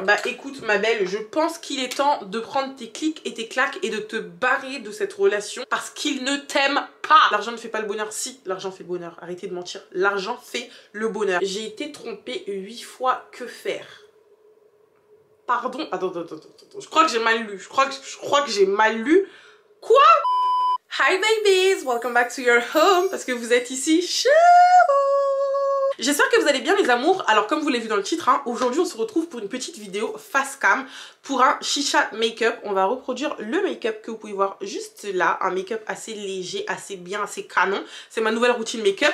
Bah écoute ma belle, je pense qu'il est temps de prendre tes clics et tes claques et de te barrer de cette relation parce qu'il ne t'aime pas. L'argent ne fait pas le bonheur. Si, l'argent fait le bonheur. Arrêtez de mentir. L'argent fait le bonheur. J'ai été trompée 8 fois, que faire? Pardon? Attends. Je crois que j'ai mal lu. Je crois que j'ai mal lu. Quoi? Hi babies, welcome back to your home. Parce que vous êtes ici chez vous. J'espère que vous allez bien les amours. Alors comme vous l'avez vu dans le titre, hein, aujourd'hui on se retrouve pour une petite vidéo face cam pour un chicha make-up. On va reproduire le make-up que vous pouvez voir juste là. Un make-up assez léger, assez bien, assez canon. C'est ma nouvelle routine make-up.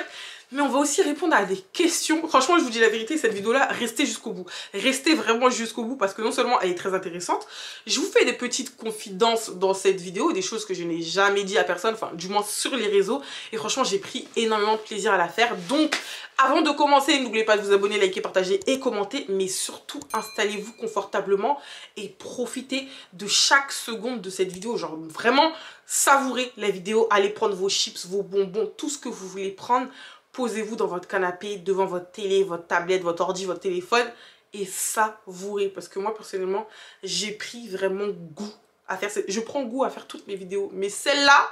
Mais on va aussi répondre à des questions. Franchement, je vous dis la vérité, cette vidéo-là, restez jusqu'au bout. Restez vraiment jusqu'au bout parce que non seulement elle est très intéressante, je vous fais des petites confidences dans cette vidéo, des choses que je n'ai jamais dit à personne, enfin du moins sur les réseaux. Et franchement, j'ai pris énormément de plaisir à la faire. Donc, avant de commencer, n'oubliez pas de vous abonner, liker, partager et commenter. Mais surtout, installez-vous confortablement et profitez de chaque seconde de cette vidéo. Genre vraiment, savourez la vidéo. Allez prendre vos chips, vos bonbons, tout ce que vous voulez prendre. Posez-vous dans votre canapé, devant votre télé, votre tablette, votre ordi, votre téléphone et savourez. Parce que moi, personnellement, j'ai pris vraiment goût à faire... Je prends goût à faire toutes mes vidéos. Mais celle-là,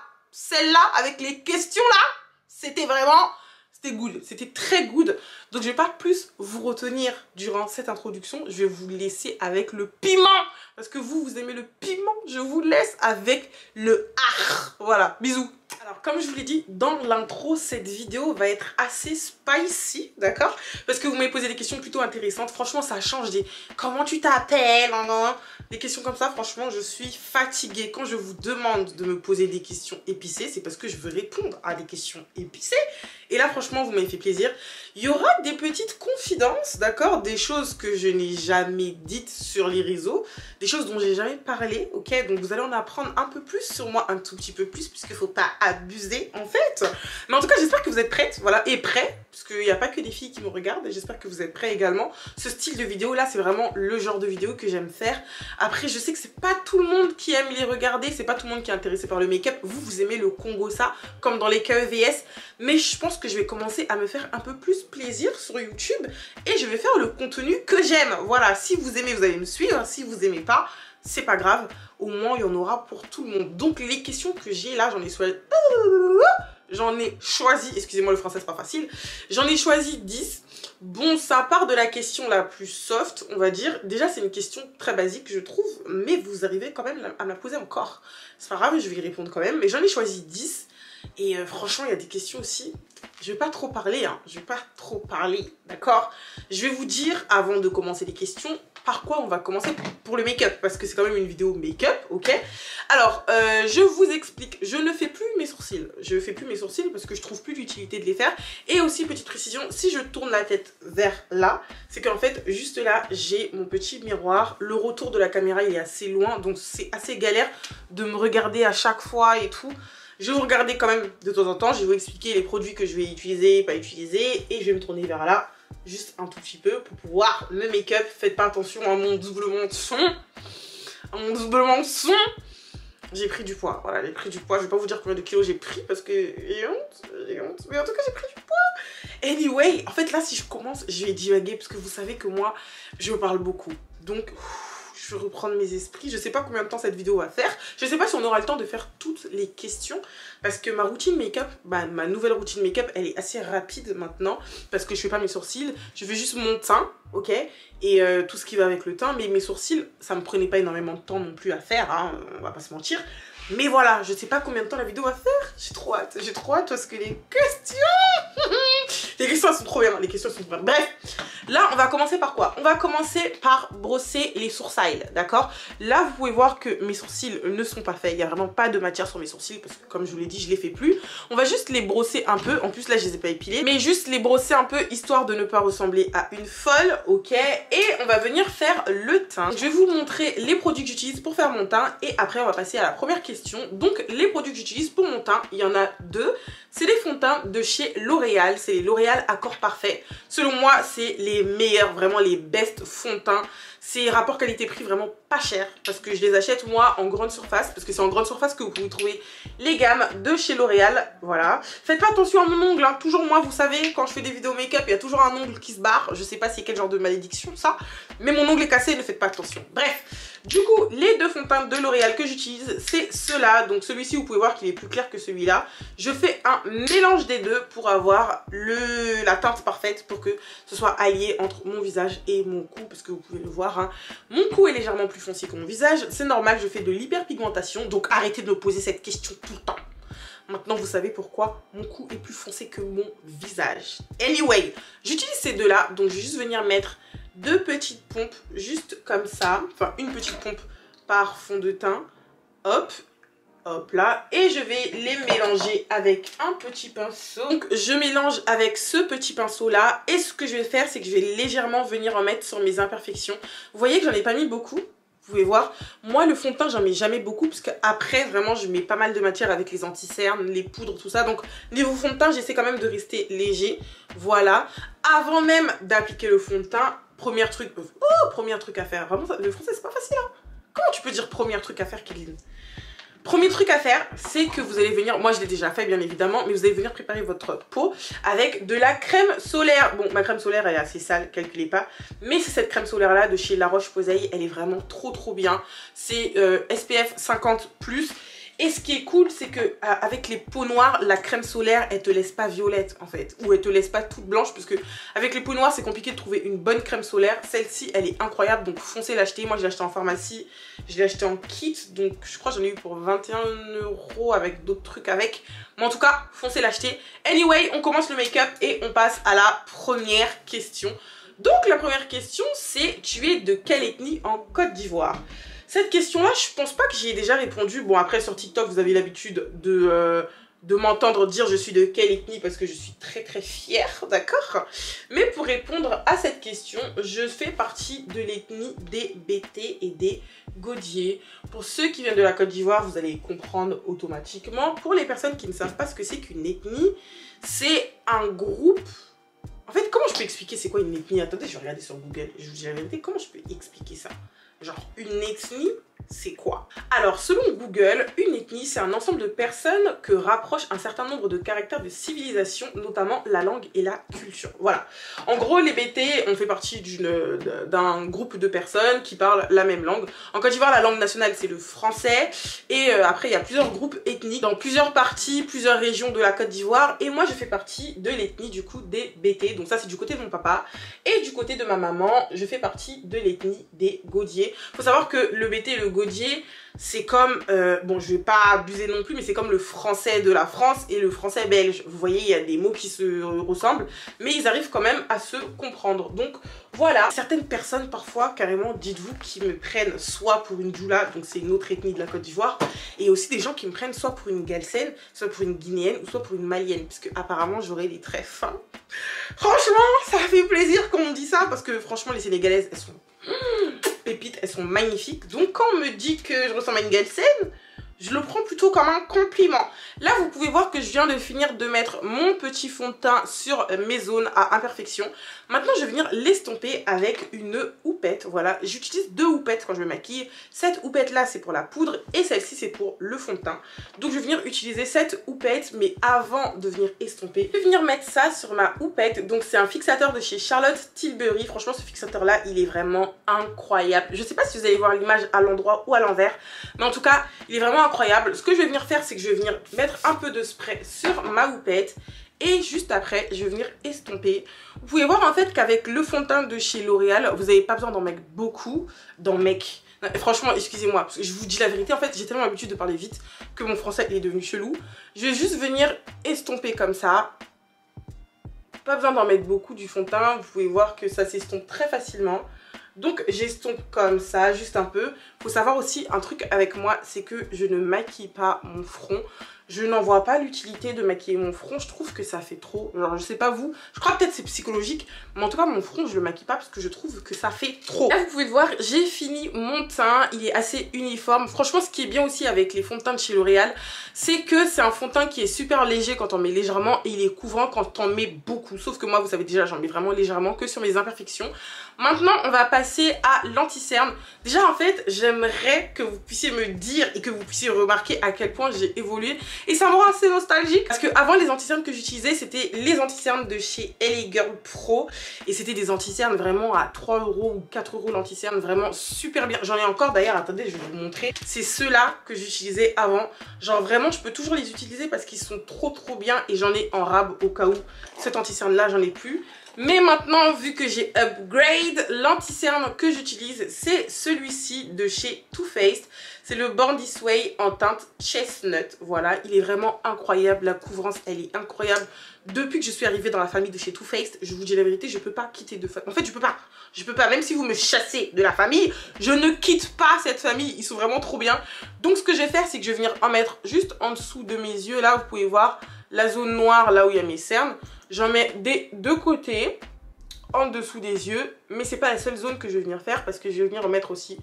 avec les questions là, c'était vraiment... C'était good, c'était très good. Donc je vais pas plus vous retenir durant cette introduction. Je vais vous laisser avec le piment. Parce que vous aimez le piment. Je vous laisse avec le art. Voilà, bisous. Alors comme je vous l'ai dit dans l'intro, cette vidéo va être assez spicy, d'accord? Parce que vous m'avez posé des questions plutôt intéressantes. Franchement ça change des... Comment tu t'appelles? Des questions comme ça, franchement je suis fatiguée. Quand je vous demande de me poser des questions épicées, c'est parce que je veux répondre à des questions épicées. Et là franchement vous m'avez fait plaisir. Il y aura des petites confidences, d'accord? Des choses que je n'ai jamais dites sur les réseaux. Des choses dont j'ai jamais parlé, ok? Donc vous allez en apprendre un peu plus sur moi, un tout petit peu plus, puisqu'il faut pas abuser en fait. Mais en tout cas j'espère que vous êtes prêtes, voilà, et prêts, parce qu'il n'y a pas que des filles qui me regardent, et j'espère que vous êtes prêts également. Ce style de vidéo là, c'est vraiment le genre de vidéo que j'aime faire. Après je sais que c'est pas tout le monde qui aime les regarder, c'est pas tout le monde qui est intéressé par le make-up. Vous aimez le Congo ça, comme dans les KEVS, mais je pense que je vais commencer à me faire un peu plus plaisir sur YouTube, et je vais faire le contenu que j'aime. Voilà, si vous aimez vous allez me suivre, si vous aimez pas, c'est pas grave, au moins il y en aura pour tout le monde. Donc les questions que j'ai là, j'en ai choisi, excusez-moi le français c'est pas facile, j'en ai choisi 10. Bon, ça part de la question la plus soft, on va dire. Déjà c'est une question très basique je trouve, mais vous arrivez quand même à me la poser encore. C'est pas grave, je vais y répondre quand même, mais j'en ai choisi 10. Et franchement il y a des questions aussi, je vais pas trop parler, hein. Je vais pas trop parler, d'accord? Je vais vous dire avant de commencer les questions par quoi on va commencer pour le make-up, parce que c'est quand même une vidéo make-up, ok? Alors je vous explique, je ne fais plus mes sourcils, parce que je trouve plus l'utilité de les faire. Et aussi petite précision, si je tourne la tête vers là, c'est qu'en fait juste là j'ai mon petit miroir, le retour de la caméra il est assez loin, donc c'est assez galère de me regarder à chaque fois et tout. Je vais vous regarder quand même de temps en temps, je vais vous expliquer les produits que je vais utiliser, pas utiliser, et je vais me tourner vers là, juste un tout petit peu pour pouvoir me make-up. Faites pas attention à mon doublement de son. J'ai pris du poids, voilà, j'ai pris du poids. Je vais pas vous dire combien de kilos j'ai pris parce que j'ai honte, mais en tout cas j'ai pris du poids. Anyway, en fait là si je commence, je vais divaguer parce que vous savez que moi, je parle beaucoup. Donc... je vais reprendre mes esprits. Je sais pas combien de temps cette vidéo va faire. Je sais pas si on aura le temps de faire toutes les questions. Parce que ma routine make-up, ma nouvelle routine make-up, elle est assez rapide maintenant. Parce que je fais pas mes sourcils. Je fais juste mon teint, ok? Et tout ce qui va avec le teint. Mais mes sourcils, ça me prenait pas énormément de temps non plus à faire, hein, on va pas se mentir. Mais voilà, je sais pas combien de temps la vidéo va faire. J'ai trop hâte parce que les questions... les questions elles sont trop bien, les questions sont trop bien. Bref, là on va commencer par quoi? On va commencer par brosser les sourcils, d'accord? Là vous pouvez voir que mes sourcils ne sont pas faits, il n'y a vraiment pas de matière sur mes sourcils parce que comme je vous l'ai dit je les fais plus. On va juste les brosser un peu, en plus là je les ai pas épilés, mais juste les brosser un peu histoire de ne pas ressembler à une folle, ok? Et on va venir faire le teint. Je vais vous montrer les produits que j'utilise pour faire mon teint et après on va passer à la première question. Donc les produits que j'utilise pour mon teint, il y en a deux. C'est les fonds de teint de chez L'Oréal, c'est les L'Oréal Accord Parfait. Selon moi, c'est les meilleurs, vraiment les best fonds de teint. C'est rapport qualité-prix vraiment pas cher parce que je les achète moi en grande surface, parce que c'est en grande surface que vous pouvez trouver les gammes de chez L'Oréal. Voilà. Faites pas attention à mon ongle, hein. Toujours moi, vous savez, quand je fais des vidéos make-up, il y a toujours un ongle qui se barre. Je sais pas c'est quel genre de malédiction ça, mais mon ongle est cassé, ne faites pas attention. Bref. Du coup, les deux fonds de teint de L'Oréal que j'utilise, c'est ceux-là. Donc celui-ci, vous pouvez voir qu'il est plus clair que celui-là. Je fais un mélange des deux pour avoir la teinte parfaite, pour que ce soit allié entre mon visage et mon cou. Parce que vous pouvez le voir, hein, mon cou est légèrement plus foncé que mon visage. C'est normal, je fais de l'hyperpigmentation. Donc arrêtez de me poser cette question tout le temps. Maintenant, vous savez pourquoi mon cou est plus foncé que mon visage. Anyway, j'utilise ces deux-là. Donc je vais juste venir mettre 2 petites pompes juste comme ça, enfin une petite pompe par fond de teint, hop, hop là, et je vais les mélanger avec un petit pinceau. Donc je mélange avec ce petit pinceau là, et ce que je vais faire, c'est que je vais légèrement venir en mettre sur mes imperfections. Vous voyez que j'en ai pas mis beaucoup. Vous pouvez voir, moi le fond de teint j'en mets jamais beaucoup parce qu'après vraiment je mets pas mal de matière avec les anti-cernes, les poudres, tout ça. Donc niveau fond de teint j'essaie quand même de rester léger. Voilà, avant même d'appliquer le fond de teint, premier truc à faire. Vraiment le français c'est pas facile hein. Comment tu peux dire premier truc à faire, Kéline? Premier truc à faire, c'est que vous allez venir, moi je l'ai déjà fait bien évidemment, mais vous allez venir préparer votre peau avec de la crème solaire. Bon, ma crème solaire elle est assez sale, calculez pas, mais c'est cette crème solaire là de chez La Roche-Posay, elle est vraiment trop bien. C'est SPF 50+. Et ce qui est cool, c'est que avec les peaux noires, la crème solaire, elle te laisse pas violette en fait, ou elle te laisse pas toute blanche, parce que avec les peaux noires, c'est compliqué de trouver une bonne crème solaire. Celle-ci, elle est incroyable, donc foncez l'acheter. Moi, je l'ai acheté en pharmacie, je l'ai acheté en kit, donc je crois que j'en ai eu pour 21 € avec d'autres trucs avec. Mais en tout cas, foncez l'acheter. Anyway, on commence le make-up et on passe à la première question. Donc la première question, c'est: tu es de quelle ethnie en Côte d'Ivoire? Cette question-là, je pense pas que j'y ai déjà répondu. Bon, après, sur TikTok, vous avez l'habitude de m'entendre dire je suis de quelle ethnie parce que je suis très fière, d'accord? Mais pour répondre à cette question, je fais partie de l'ethnie des Bété et des Godié. Pour ceux qui viennent de la Côte d'Ivoire, vous allez comprendre automatiquement. Pour les personnes qui ne savent pas ce que c'est qu'une ethnie, c'est un groupe... En fait, comment je peux expliquer c'est quoi une ethnie? Attendez, je vais regarder sur Google. Je vous dis la vérité, comment je peux expliquer ça? Genre, une ethnie, c'est quoi? Alors, selon Google, une ethnie, c'est un ensemble de personnes que rapprochent un certain nombre de caractères de civilisation, notamment la langue et la culture. Voilà. En gros, les Bété, on fait partie d'un groupe de personnes qui parlent la même langue. En Côte d'Ivoire, la langue nationale, c'est le français. Et après, il y a plusieurs groupes ethniques dans plusieurs parties, plusieurs régions de la Côte d'Ivoire. Et moi, je fais partie de l'ethnie, du coup, des Bété. Donc ça, c'est du côté de mon papa. Et du côté de ma maman, je fais partie de l'ethnie des Godié. Faut savoir que le Bété et le Godié, c'est comme, bon je vais pas abuser non plus, mais c'est comme le français de la France et le français belge. Vous voyez, il y a des mots qui se ressemblent, mais ils arrivent quand même à se comprendre. Donc voilà, certaines personnes parfois, carrément, dites-vous, qui me prennent soit pour une Djoula, donc c'est une autre ethnie de la Côte d'Ivoire, et aussi des gens qui me prennent soit pour une Galsen, soit pour une Guinéenne, ou soit pour une Malienne, puisque apparemment j'aurais des traits fins. Franchement, ça fait plaisir qu'on me dise ça, parce que franchement les Sénégalaises, elles sont... pépites, elles sont magnifiques. Donc quand on me dit que je ressemble à une Galsen, je le prends plutôt comme un compliment. Là, vous pouvez voir que je viens de finir de mettre mon petit fond de teint sur mes zones à imperfection. Maintenant, je vais venir l'estomper avec une houppette. Voilà, j'utilise 2 houpettes quand je me maquille. Cette houppette-là, c'est pour la poudre et celle-ci, c'est pour le fond de teint. Donc, je vais venir utiliser cette houppette, mais avant de venir estomper, je vais venir mettre ça sur ma houppette. Donc, c'est un fixateur de chez Charlotte Tilbury. Franchement, ce fixateur-là, il est vraiment incroyable. Je sais pas si vous allez voir l'image à l'endroit ou à l'envers, mais en tout cas, il est vraiment incroyable. Ce que je vais venir faire, c'est que je vais venir mettre un peu de spray sur ma houppette et juste après je vais venir estomper. Vous pouvez voir en fait qu'avec le fond de teint de chez L'Oréal, vous n'avez pas besoin d'en mettre beaucoup, franchement, excusez-moi, parce que je vous dis la vérité, en fait j'ai tellement l'habitude de parler vite que mon français il est devenu chelou. Je vais juste venir estomper comme ça. Pas besoin d'en mettre beaucoup du fond de teint, vous pouvez voir que ça s'estompe très facilement. Donc j'estompe comme ça, juste un peu. Faut savoir aussi un truc avec moi, c'est que je ne maquille pas mon front. Je n'en vois pas l'utilité de maquiller mon front, je trouve que ça fait trop. Genre je sais pas vous, je crois peut-être c'est psychologique, mais en tout cas mon front je le maquille pas parce que je trouve que ça fait trop. Là vous pouvez le voir, j'ai fini mon teint, il est assez uniforme. Franchement ce qui est bien aussi avec les fonds de teint de chez L'Oréal, c'est que c'est un fond de teint qui est super léger quand on met légèrement et il est couvrant quand on met beaucoup. Sauf que moi vous savez déjà j'en mets vraiment légèrement que sur mes imperfections. Maintenant on va passer à l'anti-cerne. Déjà en fait j'aimerais que vous puissiez me dire et que vous puissiez remarquer à quel point j'ai évolué. Et ça me rend assez nostalgique parce que avant les anti-cernes que j'utilisais c'était les anti-cernes de chez LA Girl Pro. Et c'était des anti-cernes vraiment à 3 € ou 4 € l'anti-cerne, vraiment super bien. J'en ai encore d'ailleurs, attendez je vais vous montrer. C'est ceux-là que j'utilisais avant. Genre vraiment je peux toujours les utiliser parce qu'ils sont trop bien. Et j'en ai en rab au cas où cet anti-cerne là j'en ai plus. Mais maintenant, vu que j'ai upgrade, l'anti-cerne que j'utilise, c'est celui-ci de chez Too Faced. C'est le Born This Way en teinte Chestnut. Voilà, il est vraiment incroyable. La couvrance, elle est incroyable. Depuis que je suis arrivée dans la famille de chez Too Faced, je vous dis la vérité, je peux pas quitter de famille. En fait, je peux pas. Je peux pas. Même si vous me chassez de la famille, je ne quitte pas cette famille. Ils sont vraiment trop bien. Donc, ce que je vais faire, c'est que je vais venir en mettre juste en dessous de mes yeux. Là, vous pouvez voir la zone noire, là où il y a mes cernes. J'en mets des deux côtés, en dessous des yeux, mais c'est pas la seule zone que je vais venir faire parce que je vais venir en mettre aussi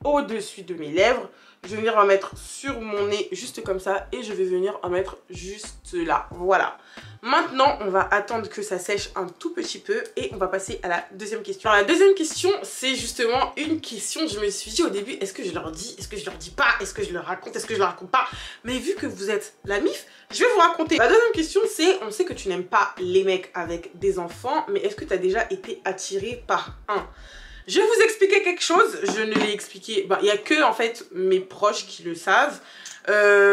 au-dessus de mes lèvres. Je vais venir en mettre sur mon nez juste comme ça et je vais venir en mettre juste là. Voilà. Maintenant, on va attendre que ça sèche un tout petit peu et on va passer à la deuxième question. Alors la deuxième question, c'est justement une question. Je me suis dit au début, est-ce que je leur dis, est-ce que je leur dis pas, est-ce que je leur raconte, est-ce que je leur raconte pas. Mais vu que vous êtes la MIF, je vais vous raconter. La deuxième question, c'est, on sait que tu n'aimes pas les mecs avec des enfants, mais est-ce que tu as déjà été attirée par un? Je vais vous expliquer quelque chose, je ne l'ai expliqué, il n'y a que en fait mes proches qui le savent,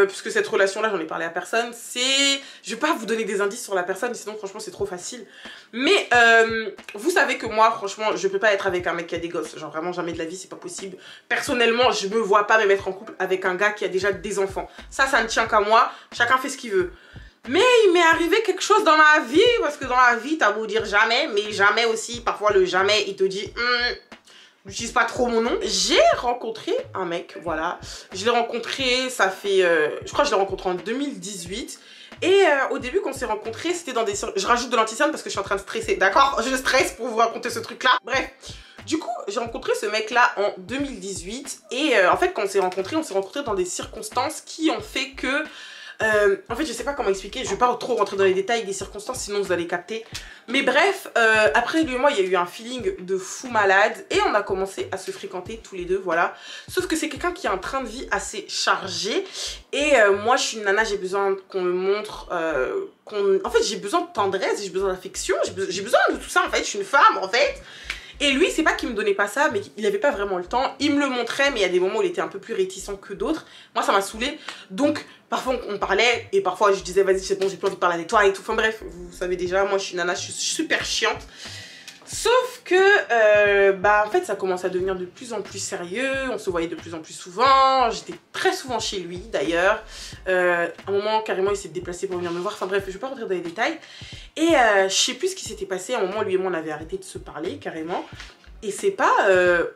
puisque cette relation là j'en ai parlé à personne, je vais pas vous donner des indices sur la personne sinon franchement c'est trop facile, mais vous savez que moi franchement je peux pas être avec un mec qui a des gosses, genre vraiment jamais de la vie, c'est pas possible. Personnellement je me vois pas me mettre en couple avec un gars qui a déjà des enfants, ça ne tient qu'à moi, chacun fait ce qu'il veut. Mais il m'est arrivé quelque chose dans ma vie, parce que dans la vie, t'as beau dire jamais, mais jamais aussi, parfois le jamais, il te dit, n'utilise pas trop mon nom. J'ai rencontré un mec, voilà, je l'ai rencontré, ça fait, je crois que je l'ai rencontré en 2018. Et au début, quand on s'est rencontrés, c'était dans des... Je rajoute de l'anti-cerne parce que je suis en train de stresser, d'accord? Je stresse pour vous raconter ce truc-là. Bref. Du coup, j'ai rencontré ce mec-là en 2018. Et en fait, quand on s'est rencontrés dans des circonstances qui ont fait que... en fait je sais pas comment expliquer, je vais pas trop rentrer dans les détails des circonstances sinon vous allez capter. Mais bref, après lui et moi il y a eu un feeling de fou malade et on a commencé à se fréquenter tous les deux, voilà. Sauf que c'est quelqu'un qui a un train de vie assez chargé et moi je suis une nana, j'ai besoin qu'on me montre, en fait j'ai besoin de tendresse, j'ai besoin d'affection, j'ai besoin de tout ça en fait, je suis une femme en fait. Et lui, c'est pas qu'il me donnait pas ça, mais il avait pas vraiment le temps. Il me le montrait, mais il y a des moments où il était un peu plus réticent que d'autres. Moi, ça m'a saoulée. Donc, parfois, on parlait, et parfois, je disais, vas-y, c'est bon, j'ai plus envie de parler avec toi et tout. Enfin bref, vous savez déjà, moi, je suis une nana, je suis super chiante. Sauf que, en fait, ça commence à devenir de plus en plus sérieux. On se voyait de plus en plus souvent. J'étais très souvent chez lui, d'ailleurs. À un moment, carrément, il s'est déplacé pour venir me voir. Enfin bref, je vais pas rentrer dans les détails. Et je sais plus ce qui s'était passé. À un moment, lui et moi, on avait arrêté de se parler, carrément. Et c'est pas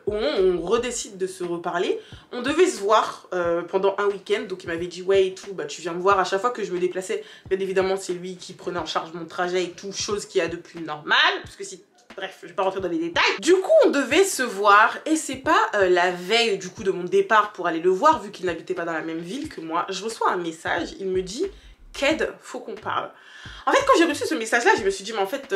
au moment où on redécide de se reparler. On devait se voir pendant un week-end. Donc il m'avait dit ouais et tout, bah tu viens me voir. À chaque fois que je me déplaçais, bien évidemment c'est lui qui prenait en charge mon trajet et tout, chose qu'il y a de plus normal. Parce que si... Bref, je vais pas rentrer dans les détails. Du coup, on devait se voir et c'est pas la veille du coup de mon départ pour aller le voir, vu qu'il n'habitait pas dans la même ville que moi. Je reçois un message, il me dit « Ked, faut qu'on parle ». En fait, quand j'ai reçu ce message-là, je me suis dit « Mais en fait,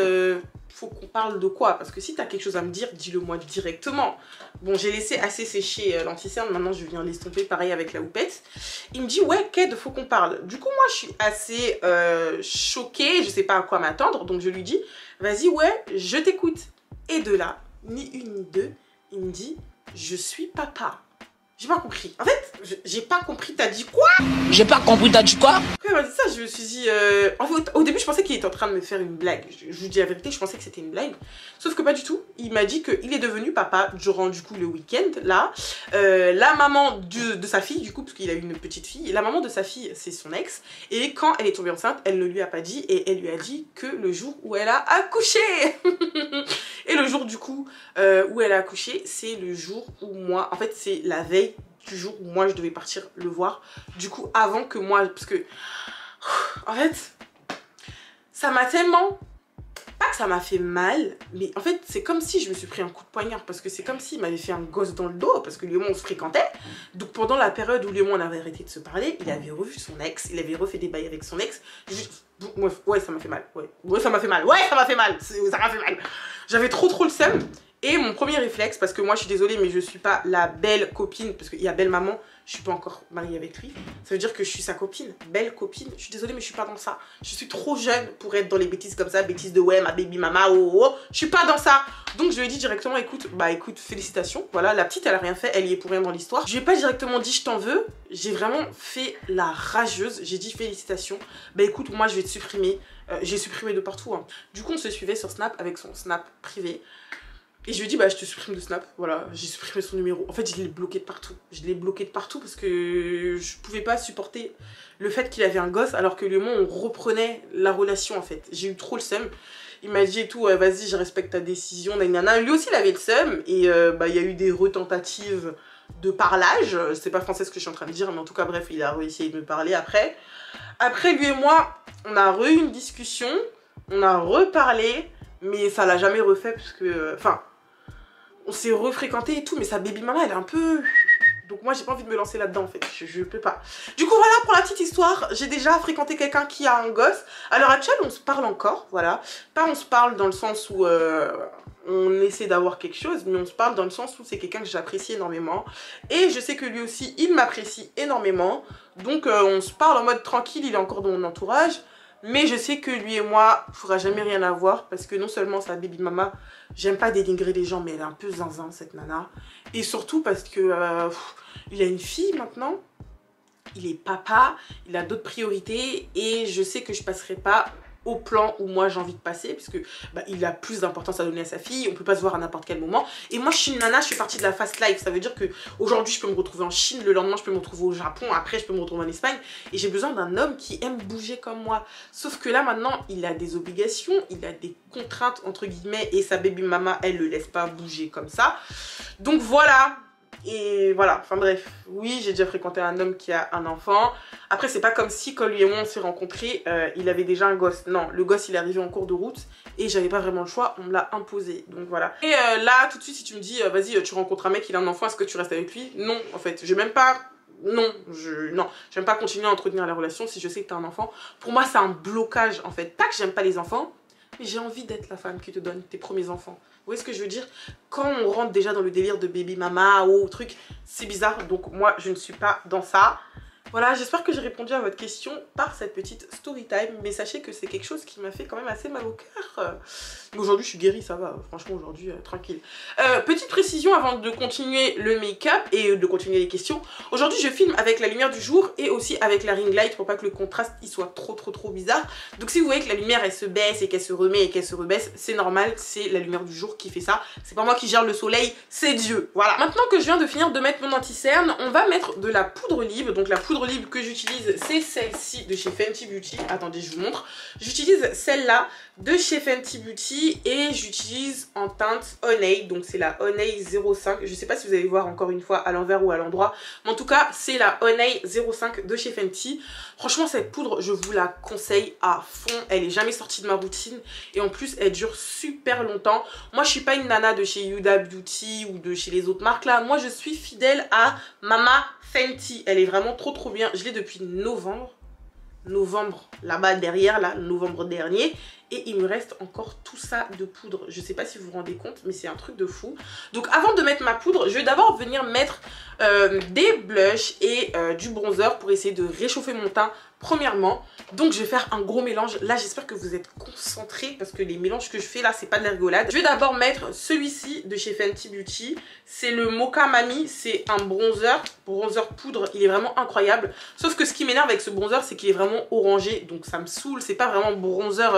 faut qu'on parle de quoi? Parce que si t'as quelque chose à me dire, dis-le moi directement. » Bon, j'ai laissé assez sécher l'anti-cerne, maintenant je viens l'estomper, pareil avec la houppette. Il me dit « Ouais, Ked, faut qu'on parle ». Du coup, moi, je suis assez choquée, je sais pas à quoi m'attendre, donc je lui dis « Vas-y, ouais, je t'écoute ». Et de là, ni une ni deux, il me dit « Je suis papa ». J'ai pas compris. En fait, j'ai pas compris. T'as dit quoi? J'ai pas compris, t'as dit quoi? Quand il m'a dit ça, je me suis dit... En fait, au début, je pensais qu'il était en train de me faire une blague. Je vous dis la vérité, je pensais que c'était une blague. Sauf que pas du tout. Il m'a dit qu'il est devenu papa durant, du coup, le week-end, là. La maman de sa fille, du coup, parce qu'il a eu une petite fille. La maman de sa fille, c'est son ex. Et quand elle est tombée enceinte, elle ne lui a pas dit. Et elle lui a dit que le jour où elle a accouché. Et le jour, du coup, où elle a accouché, c'est le jour où moi... En fait, c'est la veille du jour où moi je devais partir le voir. Du coup, avant que moi, parce que en fait, ça m'a tellement, pas que ça m'a fait mal, mais en fait c'est comme si je me suis pris un coup de poignard, parce que c'est comme s'il m'avait fait un gosse dans le dos, parce que lui et moi on se fréquentait. Donc pendant la période où lui et moi on avait arrêté de se parler, il avait revu son ex, il avait refait des bails avec son ex. Ouais, ça m'a fait mal, ouais ça m'a fait mal, ça m'a fait mal. J'avais trop le seum. Et mon premier réflexe, parce que moi je suis désolée mais je suis pas la belle copine, parce qu'il y a belle maman, je suis pas encore mariée avec lui, ça veut dire que je suis sa copine, belle copine, je suis désolée mais je suis pas dans ça, je suis trop jeune pour être dans les bêtises comme ça, bêtises de ouais ma baby mama, je suis pas dans ça. Donc je lui ai dit directement écoute félicitations, voilà, la petite elle a rien fait, elle y est pour rien dans l'histoire. Je lui ai pas directement dit je t'en veux, j'ai vraiment fait la rageuse, j'ai dit félicitations, écoute moi je vais te supprimer, j'ai supprimé de partout hein. Du coup on se suivait sur Snap avec son Snap privé. Et je lui ai dit je te supprime de Snap, voilà, j'ai supprimé son numéro. En fait je l'ai bloqué de partout, parce que je pouvais pas supporter le fait qu'il avait un gosse alors que lui et moi on reprenait la relation en fait. J'ai eu trop le seum, il m'a dit et tout, vas-y je respecte ta décision, nanana. Lui aussi il avait le seum et il y a eu des retentatives de parlage, c'est pas français ce que je suis en train de dire mais en tout cas bref il a réussi de me parler après. Après lui et moi on a eu une discussion, on a reparlé mais ça l'a jamais refait parce que, enfin, on s'est refréquenté et tout, mais sa baby mama elle est un peu... Donc moi j'ai pas envie de me lancer là-dedans en fait, je peux pas. Du coup voilà pour la petite histoire, j'ai déjà fréquenté quelqu'un qui a un gosse. À l'heure actuelle on se parle encore, voilà. Pas on se parle dans le sens où on essaie d'avoir quelque chose, mais on se parle dans le sens où c'est quelqu'un que j'apprécie énormément. Et je sais que lui aussi il m'apprécie énormément. Donc on se parle en mode tranquille, il est encore dans mon entourage. Mais je sais que lui et moi, il ne faudra jamais rien à voir parce que non seulement sa baby mama, j'aime pas dénigrer les gens, mais elle est un peu zinzin cette nana. Et surtout parce que il a une fille maintenant, il est papa, il a d'autres priorités et je sais que je passerai pas au plan où moi j'ai envie de passer puisque il a plus d'importance à donner à sa fille, on peut pas se voir à n'importe quel moment. Et moi je suis une nana, je fais partie de la fast life, ça veut dire que aujourd'hui je peux me retrouver en Chine, le lendemain je peux me retrouver au Japon, après je peux me retrouver en Espagne et j'ai besoin d'un homme qui aime bouger comme moi. Sauf que là maintenant il a des obligations, il a des contraintes entre guillemets et sa baby mama elle le laisse pas bouger comme ça. Donc voilà. Et voilà, enfin bref, oui j'ai déjà fréquenté un homme qui a un enfant. Après c'est pas comme si quand lui et moi on s'est rencontrés, il avait déjà un gosse. Non, le gosse il est arrivé en cours de route et j'avais pas vraiment le choix, on me l'a imposé. Donc voilà. Et là tout de suite si tu me dis vas-y tu rencontres un mec, il a un enfant, est-ce que tu restes avec lui? Non en fait, j'ai même pas... Non, j'aime pas continuer à entretenir la relation si je sais que t'as un enfant. Pour moi c'est un blocage en fait. Pas que j'aime pas les enfants, mais j'ai envie d'être la femme qui te donne tes premiers enfants. Vous voyez ce que je veux dire? Quand on rentre déjà dans le délire de baby mama ou truc, c'est bizarre. Donc moi, je ne suis pas dans ça. Voilà, j'espère que j'ai répondu à votre question par cette petite story time. Mais sachez que c'est quelque chose qui m'a fait quand même assez mal au cœur. Aujourd'hui, je suis guérie, ça va. Franchement, aujourd'hui, tranquille. Petite précision avant de continuer le make-up et de continuer les questions. Aujourd'hui, je filme avec la lumière du jour et aussi avec la ring light pour pas que le contraste il soit trop bizarre. Donc si vous voyez que la lumière, elle se baisse et qu'elle se remet et qu'elle se rebaisse, c'est normal. C'est la lumière du jour qui fait ça. C'est pas moi qui gère le soleil, c'est Dieu. Voilà. Maintenant que je viens de finir de mettre mon anti-cerne, on va mettre de la poudre libre. Donc la poudre libre que j'utilise c'est celle-ci de chez Fenty Beauty. Attendez je vous montre. J'utilise celle-là de chez Fenty Beauty et j'utilise en teinte Honey. Donc c'est la Honey 05. Je sais pas si vous allez voir encore une fois à l'envers ou à l'endroit, mais en tout cas c'est la Honey 05 de chez Fenty. Franchement cette poudre je vous la conseille à fond. Elle est jamais sortie de ma routine et en plus elle dure super longtemps. Moi je suis pas une nana de chez Huda Beauty ou de chez les autres marques là. Moi je suis fidèle à Mama Fenty, elle est vraiment trop bien. Je l'ai depuis novembre là-bas derrière là, novembre dernier, et il me reste encore tout ça de poudre. Je sais pas si vous vous rendez compte mais c'est un truc de fou. Donc avant de mettre ma poudre, je vais d'abord venir mettre des blushs et du bronzer pour essayer de réchauffer mon teint premièrement. Donc je vais faire un gros mélange. Là j'espère que vous êtes concentrés parce que les mélanges que je fais là c'est pas de la rigolade. Je vais d'abord mettre celui-ci de chez Fenty Beauty. C'est le Mocha Mami, c'est un bronzer poudre, il est vraiment incroyable. Sauf que ce qui m'énerve avec ce bronzer c'est qu'il est vraiment orangé, donc ça me saoule, c'est pas vraiment bronzer.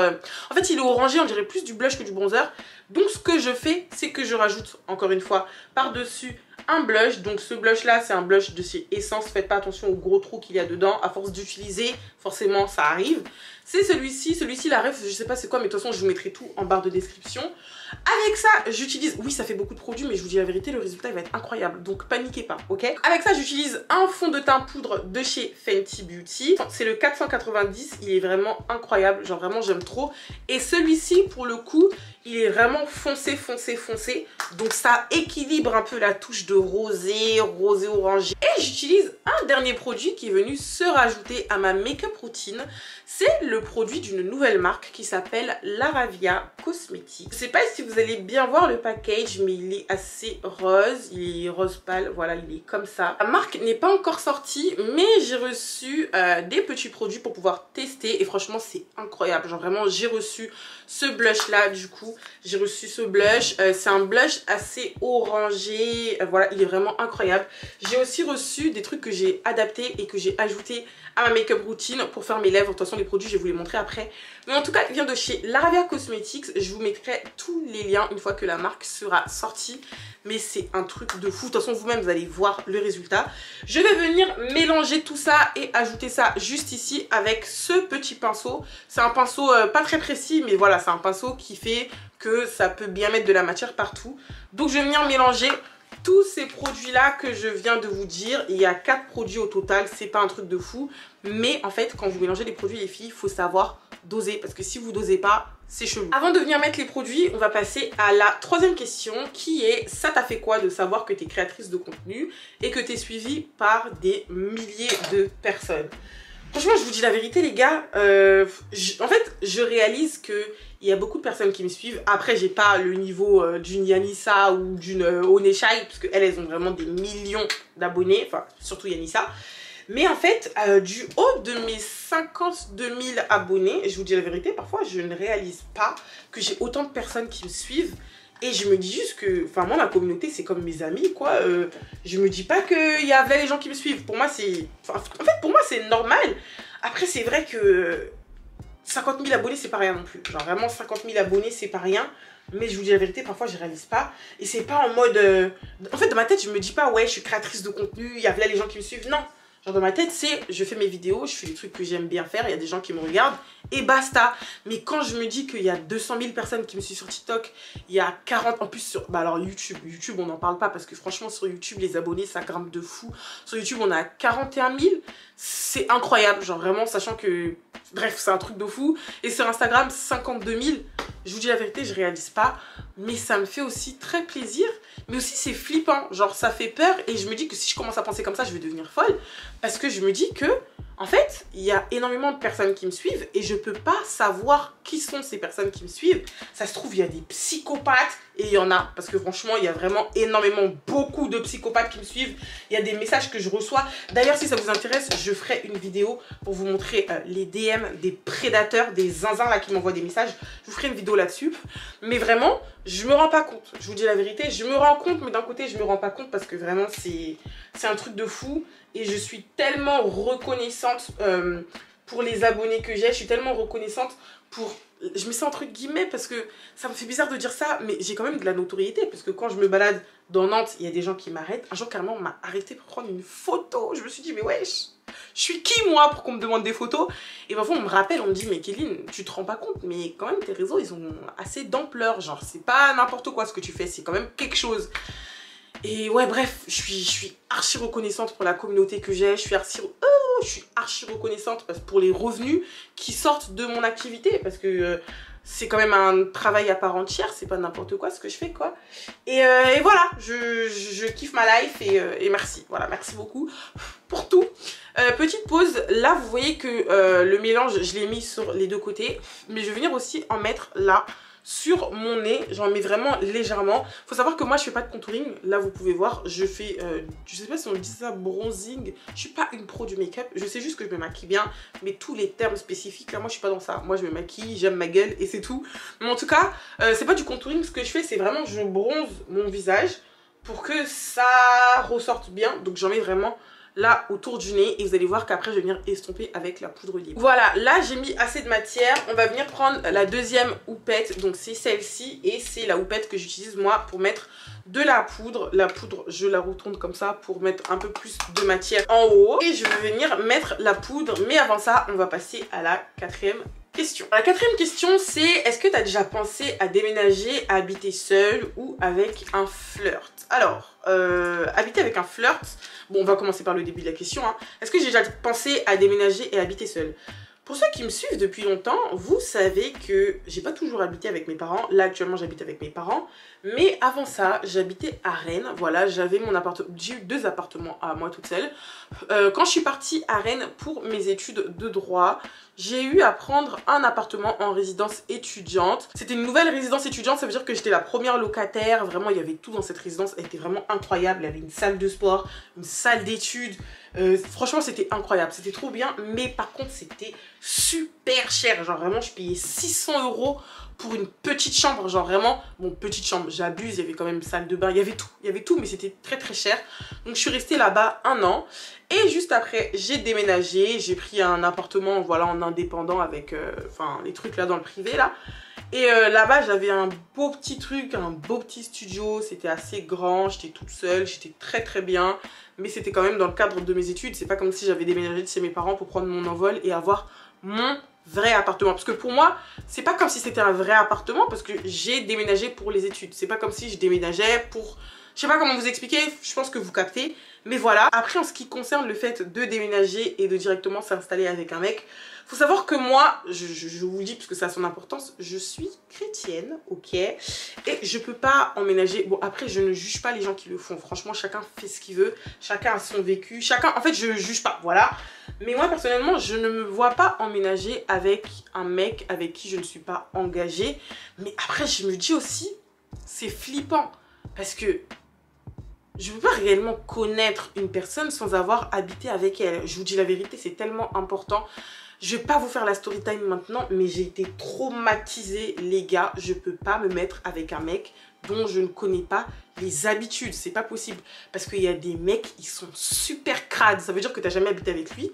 En fait il est orangé, on dirait plus du blush que du bronzer. Donc ce que je fais c'est que je rajoute encore une fois par-dessus un blush. Donc ce blush là c'est un blush de chez Essence, faites pas attention aux gros trous qu'il y a dedans, à force d'utiliser forcément ça arrive. C'est celui-ci la ref je sais pas c'est quoi mais de toute façon je vous mettrai tout en barre de description. Avec ça j'utilise, oui ça fait beaucoup de produits mais je vous dis la vérité le résultat il va être incroyable donc paniquez pas, ok. Avec ça j'utilise un fond de teint poudre de chez Fenty Beauty, c'est le 490, il est vraiment incroyable, genre vraiment j'aime trop. Et celui-ci pour le coup il est vraiment foncé, donc ça équilibre un peu la touche de rosé orangé. Et j'utilise un dernier produit qui est venu se rajouter à ma make-up routine. C'est le produit d'une nouvelle marque qui s'appelle Laravia Cosmetics. Je sais pas si vous allez bien voir le package, mais il est assez rose, il est rose pâle, voilà, il est comme ça. La marque n'est pas encore sortie, mais j'ai reçu des petits produits pour pouvoir tester et franchement c'est incroyable. Genre vraiment j'ai reçu ce blush là du coup, j'ai reçu ce blush, c'est un blush assez orangé, voilà il est vraiment incroyable. J'ai aussi reçu des trucs que j'ai adaptés et que j'ai ajouté à ma make-up routine pour faire mes lèvres. De toute façon les produits je vais vous les montrer après, mais en tout cas il vient de chez Laravia Cosmetics. Je vous mettrai tous les liens une fois que la marque sera sortie, mais c'est un truc de fou. De toute façon vous-même vous allez voir le résultat. Je vais venir mélanger tout ça et ajouter ça juste ici avec ce petit pinceau. C'est un pinceau pas très précis mais voilà c'est un pinceau qui fait que ça peut bien mettre de la matière partout. Donc je vais venir mélanger tous ces produits là que je viens de vous dire. Il y a 4 produits au total, c'est pas un truc de fou, mais en fait quand vous mélangez les produits les filles, il faut savoir doser parce que si vous dosez pas c'est chelou. Avant de venir mettre les produits, on va passer à la troisième question qui est: ça t'a fait quoi de savoir que tu es créatrice de contenu et que tu es suivie par des milliers de personnes? Franchement je vous dis la vérité les gars, en fait je réalise que il y a beaucoup de personnes qui me suivent. Après j'ai pas le niveau d'une Yanissa ou d'une Oneshai parce qu'elles ont vraiment des millions d'abonnés, enfin surtout Yanissa. Mais en fait du haut de mes 52 000 abonnés, je vous dis la vérité, parfois je ne réalise pas que j'ai autant de personnes qui me suivent. Et je me dis juste que, enfin moi ma communauté c'est comme mes amis quoi, je me dis pas qu'il y a les gens qui me suivent, pour moi c'est, en fait pour moi c'est normal. Après c'est vrai que 50 000 abonnés c'est pas rien non plus, genre vraiment 50 000 abonnés c'est pas rien, mais je vous dis la vérité parfois je réalise pas. Et c'est pas en mode, en fait dans ma tête je me dis pas ouais je suis créatrice de contenu, il y a là les gens qui me suivent, non. Genre dans ma tête c'est je fais mes vidéos, je fais des trucs que j'aime bien faire, il y a des gens qui me regardent et basta. Mais quand je me dis qu'il y a 200 000 personnes qui me suivent sur TikTok, il y a 40 en plus sur, bah alors YouTube on n'en parle pas parce que franchement sur YouTube les abonnés ça grimpe de fou. Sur YouTube on a 41 000, c'est incroyable, genre vraiment sachant que, bref c'est un truc de fou. Et sur Instagram 52 000, je vous dis la vérité je réalise pas, mais ça me fait aussi très plaisir. Mais aussi c'est flippant, genre ça fait peur et je me dis que si je commence à penser comme ça je vais devenir folle. Parce que je me dis que en fait il y a énormément de personnes qui me suivent et je peux pas savoir qui sont ces personnes qui me suivent. Ça se trouve il y a des psychopathes et il y en a, parce que franchement il y a vraiment énormément beaucoup de psychopathes qui me suivent. Il y a des messages que je reçois. D'ailleurs si ça vous intéresse je ferai une vidéo pour vous montrer les DM des prédateurs, des zinzins là qui m'envoient des messages. Je vous ferai une vidéo là-dessus. Mais vraiment je me rends pas compte, je vous dis la vérité, je me rends compte mais d'un côté je me rends pas compte parce que vraiment c'est un truc de fou. Et je suis tellement reconnaissante pour les abonnés que j'ai, je suis tellement reconnaissante pour... Je mets ça entre guillemets parce que ça me fait bizarre de dire ça, mais j'ai quand même de la notoriété parce que quand je me balade dans Nantes, il y a des gens qui m'arrêtent. Un jour carrément on m'a arrêté pour prendre une photo, je me suis dit mais wesh, je suis qui moi pour qu'on me demande des photos? Et parfois on me rappelle, on me dit mais Kéline, tu te rends pas compte mais quand même tes réseaux ils ont assez d'ampleur, genre c'est pas n'importe quoi ce que tu fais, c'est quand même quelque chose. Et ouais bref, je suis archi reconnaissante pour la communauté que j'ai, je suis archi reconnaissante pour les revenus qui sortent de mon activité parce que c'est quand même un travail à part entière, c'est pas n'importe quoi ce que je fais quoi. Et voilà, je kiffe ma life et merci, voilà, merci beaucoup pour tout. Petite pause, là vous voyez que le mélange je l'ai mis sur les deux côtés, mais je vais venir aussi en mettre là. Sur mon nez, j'en mets vraiment légèrement. Faut savoir que moi je fais pas de contouring. Là vous pouvez voir, je fais, je sais pas si on dit ça, bronzing. Je suis pas une pro du make-up. Je sais juste que je me maquille bien, mais tous les termes spécifiques là, moi je suis pas dans ça. Moi je me maquille, j'aime ma gueule et c'est tout. Mais en tout cas, c'est pas du contouring. Ce que je fais, c'est vraiment je bronze mon visage pour que ça ressorte bien. Donc j'en mets vraiment là autour du nez et vous allez voir qu'après je vais venir estomper avec la poudre libre. Voilà, là j'ai mis assez de matière. On va venir prendre la deuxième houppette, donc c'est celle-ci et c'est la houppette que j'utilise moi pour mettre de la poudre. La poudre je la retourne comme ça pour mettre un peu plus de matière en haut et je vais venir mettre la poudre, mais avant ça on va passer à la quatrième question. La quatrième question c'est, est-ce que tu as déjà pensé à déménager, à habiter seul ou avec un flirt? Alors, habiter avec un flirt, bon on va commencer par le début de la question, hein. Est-ce que j'ai déjà pensé à déménager et habiter seul? Pour ceux qui me suivent depuis longtemps, vous savez que j'ai pas toujours habité avec mes parents. Là actuellement j'habite avec mes parents, mais avant ça j'habitais à Rennes. Voilà, j'avais mon appartement, j'ai eu 2 appartements à moi toute seule. Quand je suis partie à Rennes pour mes études de droit, j'ai eu à prendre un appartement en résidence étudiante. C'était une nouvelle résidence étudiante, ça veut dire que j'étais la première locataire. Vraiment il y avait tout dans cette résidence, elle était vraiment incroyable. Il y avait une salle de sport, une salle d'études. Franchement c'était incroyable, c'était trop bien, mais par contre c'était super cher, genre vraiment je payais 600 € pour une petite chambre, genre vraiment, bon petite chambre, j'abuse, il y avait quand même salle de bain, il y avait tout mais c'était très très cher. Donc je suis restée là-bas 1 an et juste après j'ai déménagé, j'ai pris un appartement voilà en indépendant avec enfin les trucs là dans le privé là. Et là-bas j'avais un beau petit truc, un beau petit studio, c'était assez grand, j'étais toute seule, j'étais très très bien. Mais c'était quand même dans le cadre de mes études, c'est pas comme si j'avais déménagé de chez mes parents pour prendre mon envol et avoir mon vrai appartement. Parce que pour moi, c'est pas comme si c'était un vrai appartement parce que j'ai déménagé pour les études. C'est pas comme si je déménageais pour... Je sais pas comment vous expliquer, je pense que vous captez. Mais voilà, après en ce qui concerne le fait de déménager et de directement s'installer avec un mec, faut savoir que moi, je vous le dis parce que ça a son importance, je suis chrétienne, ok, et je peux pas emménager. Bon après je ne juge pas les gens qui le font, franchement chacun fait ce qu'il veut, chacun a son vécu, chacun, en fait je juge pas, voilà. Mais moi personnellement je ne me vois pas emménager avec un mec avec qui je ne suis pas engagée. Mais après je me dis aussi, c'est flippant parce que je ne peux pas réellement connaître une personne sans avoir habité avec elle. Je vous dis la vérité, c'est tellement important. Je vais pas vous faire la story time maintenant, mais j'ai été traumatisée, les gars. Je peux pas me mettre avec un mec dont je ne connais pas les habitudes. C'est pas possible. Parce qu'il y a des mecs, ils sont super crades. Ça veut dire que tu n'as jamais habité avec lui.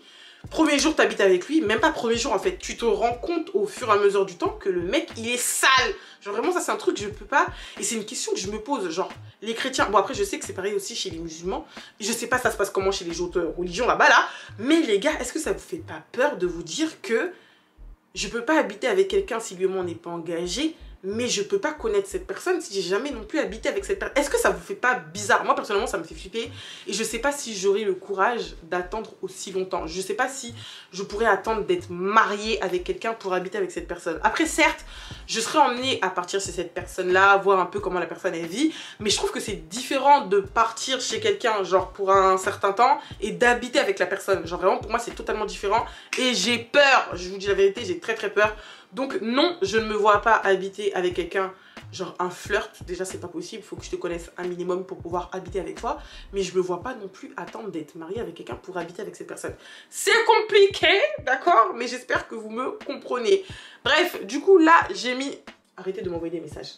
Premier jour, tu habites avec lui. Même pas premier jour, en fait. Tu te rends compte au fur et à mesure du temps que le mec, il est sale. Genre vraiment, ça, c'est un truc que je peux pas. Et c'est une question que je me pose. Genre, les chrétiens... Bon, après, je sais que c'est pareil aussi chez les musulmans. Je sais pas ça se passe comment chez les autres religions là-bas, là. Mais les gars, est-ce que ça vous fait pas peur de vous dire que je peux pas habiter avec quelqu'un si lui ou moi on n'est pas engagé, mais je peux pas connaître cette personne si j'ai jamais non plus habité avec cette personne? Est-ce que ça vous fait pas bizarre? Moi personnellement ça me fait flipper et je sais pas si j'aurai le courage d'attendre aussi longtemps. Je sais pas si je pourrais attendre d'être mariée avec quelqu'un pour habiter avec cette personne. Après certes, je serais emmenée à partir chez cette personne là, voir un peu comment la personne elle vit, mais je trouve que c'est différent de partir chez quelqu'un genre pour un certain temps et d'habiter avec la personne. Genre vraiment pour moi c'est totalement différent et j'ai peur, je vous dis la vérité, j'ai très très peur. Donc non, je ne me vois pas habiter avec quelqu'un, genre un flirt, déjà c'est pas possible, il faut que je te connaisse un minimum pour pouvoir habiter avec toi. Mais je me vois pas non plus attendre d'être mariée avec quelqu'un pour habiter avec cette personne. C'est compliqué, d'accord? Mais j'espère que vous me comprenez. Bref, du coup là, j'ai mis... Arrêtez de m'envoyer des messages.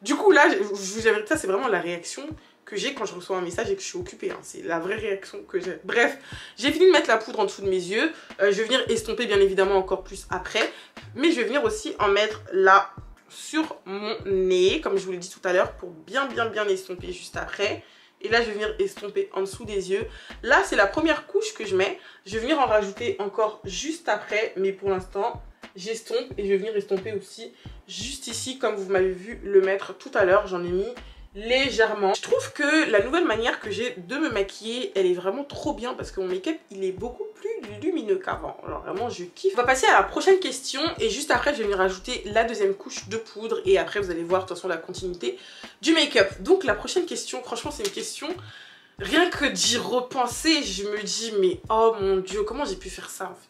Du coup là, je vous avais dit ça, c'est vraiment la réaction que j'ai quand je reçois un message et que je suis occupée, hein. C'est la vraie réaction que j'ai. Bref, j'ai fini de mettre la poudre en dessous de mes yeux. Je vais venir estomper bien évidemment encore plus après. Mais je vais venir aussi en mettre là sur mon nez, comme je vous l'ai dit tout à l'heure, pour bien estomper juste après. Et là, je vais venir estomper en dessous des yeux. Là, c'est la première couche que je mets. Je vais venir en rajouter encore juste après. Mais pour l'instant, j'estompe et je vais venir estomper aussi juste ici, comme vous m'avez vu le mettre tout à l'heure. J'en ai mis légèrement. Je trouve que la nouvelle manière que j'ai de me maquiller, elle est vraiment trop bien parce que mon make-up, il est beaucoup plus lumineux qu'avant. Alors vraiment, je kiffe. On va passer à la prochaine question et juste après, je vais venir rajouter la deuxième couche de poudre et après, vous allez voir de toute façon la continuité du make-up. Donc la prochaine question, franchement, c'est une question... Rien que d'y repenser, je me dis, mais oh mon Dieu, comment j'ai pu faire ça en fait?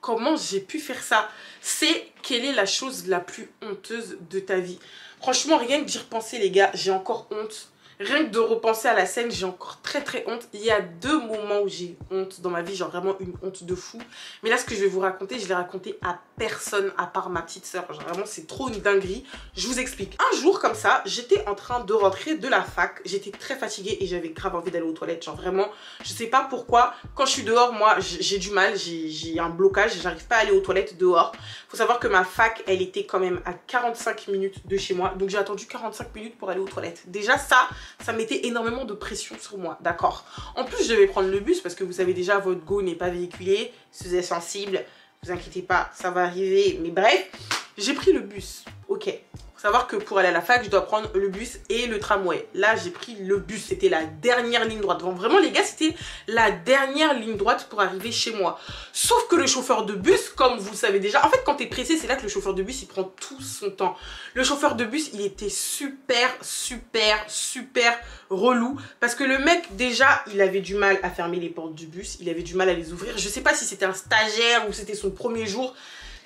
Comment j'ai pu faire ça? C'est quelle est la chose la plus honteuse de ta vie? Franchement, rien que d'y repenser, les gars, j'ai encore honte. Rien que de repenser à la scène, j'ai encore très honte. Il y a 2 moments où j'ai honte dans ma vie, genre vraiment une honte de fou. Mais là, ce que je vais vous raconter, je l'ai raconté à personne à part ma petite soeur. Genre vraiment, c'est trop une dinguerie. Je vous explique. Un jour, comme ça, j'étais en train de rentrer de la fac. J'étais très fatiguée et j'avais grave envie d'aller aux toilettes. Genre vraiment, je sais pas pourquoi. Quand je suis dehors, moi, j'ai du mal. J'ai un blocage. J'arrive pas à aller aux toilettes dehors. Faut savoir que ma fac, elle était quand même à 45 minutes de chez moi. Donc j'ai attendu 45 minutes pour aller aux toilettes. Déjà, ça mettait énormément de pression sur moi, d'accord. En plus, je devais prendre le bus parce que vous savez déjà, votre go n'est pas véhiculé. Si vous êtes sensible, vous inquiétez pas, ça va arriver. Mais bref, j'ai pris le bus, ok. Faut savoir que pour aller à la fac, je dois prendre le bus et le tramway. Là, j'ai pris le bus, c'était la dernière ligne droite. Donc, vraiment, les gars, c'était la dernière ligne droite pour arriver chez moi. Sauf que le chauffeur de bus, comme vous le savez déjà, en fait, quand t'es pressé, c'est là que le chauffeur de bus, il prend tout son temps. Le chauffeur de bus, il était super relou. Parce que le mec, déjà, il avait du mal à fermer les portes du bus. Il avait du mal à les ouvrir. Je sais pas si c'était un stagiaire ou c'était son premier jour.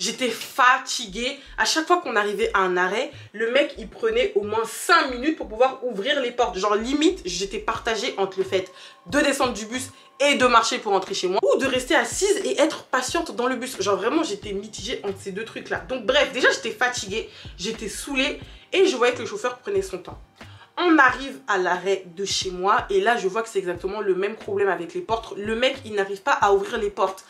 J'étais fatiguée. À chaque fois qu'on arrivait à un arrêt, le mec, il prenait au moins 5 minutes pour pouvoir ouvrir les portes. Genre, limite, j'étais partagée entre le fait de descendre du bus et de marcher pour rentrer chez moi, ou de rester assise et être patiente dans le bus. Genre, vraiment, j'étais mitigée entre ces 2 trucs-là. Donc, bref, déjà, j'étais fatiguée, j'étais saoulée et je voyais que le chauffeur prenait son temps. On arrive à l'arrêt de chez moi et là je vois que c'est exactement le même problème avec les portes. Le mec il n'arrive pas à ouvrir les portes.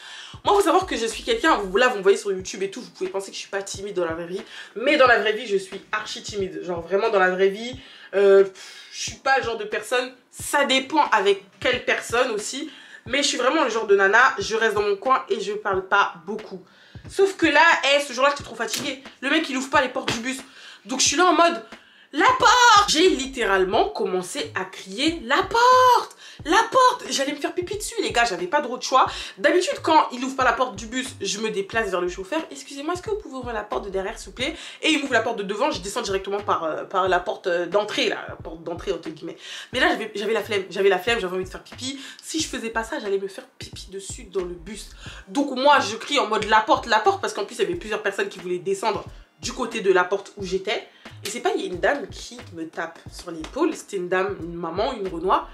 Moi il faut savoir que je suis quelqu'un, là vous me voyez sur YouTube et tout, vous pouvez penser que je suis pas timide dans la vraie vie. Mais dans la vraie vie je suis archi timide. Genre vraiment dans la vraie vie, je suis pas le genre de personne, ça dépend avec quelle personne aussi. Mais je suis vraiment le genre de nana, je reste dans mon coin et je parle pas beaucoup. Sauf que là, ce jour-là j'étais trop fatiguée. Le mec il ouvre pas les portes du bus. Donc je suis là en mode... La porte! J'ai littéralement commencé à crier la porte! La porte! J'allais me faire pipi dessus les gars, j'avais pas trop de choix. D'habitude quand il ouvre pas la porte du bus, je me déplace vers le chauffeur. Excusez-moi, est-ce que vous pouvez ouvrir la porte de derrière s'il vous plaît? Et il m'ouvre la porte de devant, je descends directement par la porte d'entrée, la porte d'entrée entre guillemets. Mais là j'avais la flemme, j'avais envie de faire pipi. Si je faisais pas ça, j'allais me faire pipi dessus dans le bus. Donc moi je crie en mode la porte parce qu'en plus il y avait plusieurs personnes qui voulaient descendre du côté de la porte où j'étais. Et c'est pas, il y a une dame qui me tape sur l'épaule. C'était une dame, une maman, une Renoir.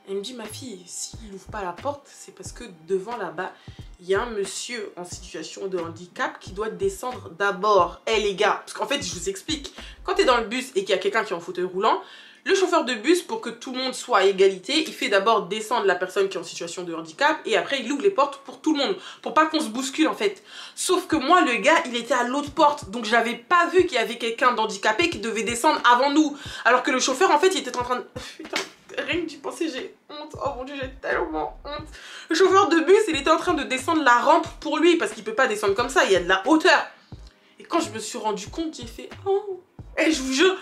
Elle me dit, ma fille, s'il n'ouvre pas la porte, c'est parce que devant là-bas, il y a un monsieur en situation de handicap qui doit descendre d'abord. Eh les gars, parce qu'en fait, je vous explique. Quand tu es dans le bus et qu'il y a quelqu'un qui est en fauteuil roulant, le chauffeur de bus, pour que tout le monde soit à égalité, il fait d'abord descendre la personne qui est en situation de handicap et après il ouvre les portes pour tout le monde, pour pas qu'on se bouscule en fait. Sauf que moi, le gars, il était à l'autre porte, donc j'avais pas vu qu'il y avait quelqu'un d'handicapé qui devait descendre avant nous. Alors que le chauffeur, en fait, il était en train de... Putain, rien que d'y penser, j'ai honte. Oh mon dieu, j'ai tellement honte. Le chauffeur de bus, il était en train de descendre la rampe pour lui, parce qu'il peut pas descendre comme ça, il y a de la hauteur. Et quand je me suis rendu compte, j'ai fait... Oh. Et je vous jure...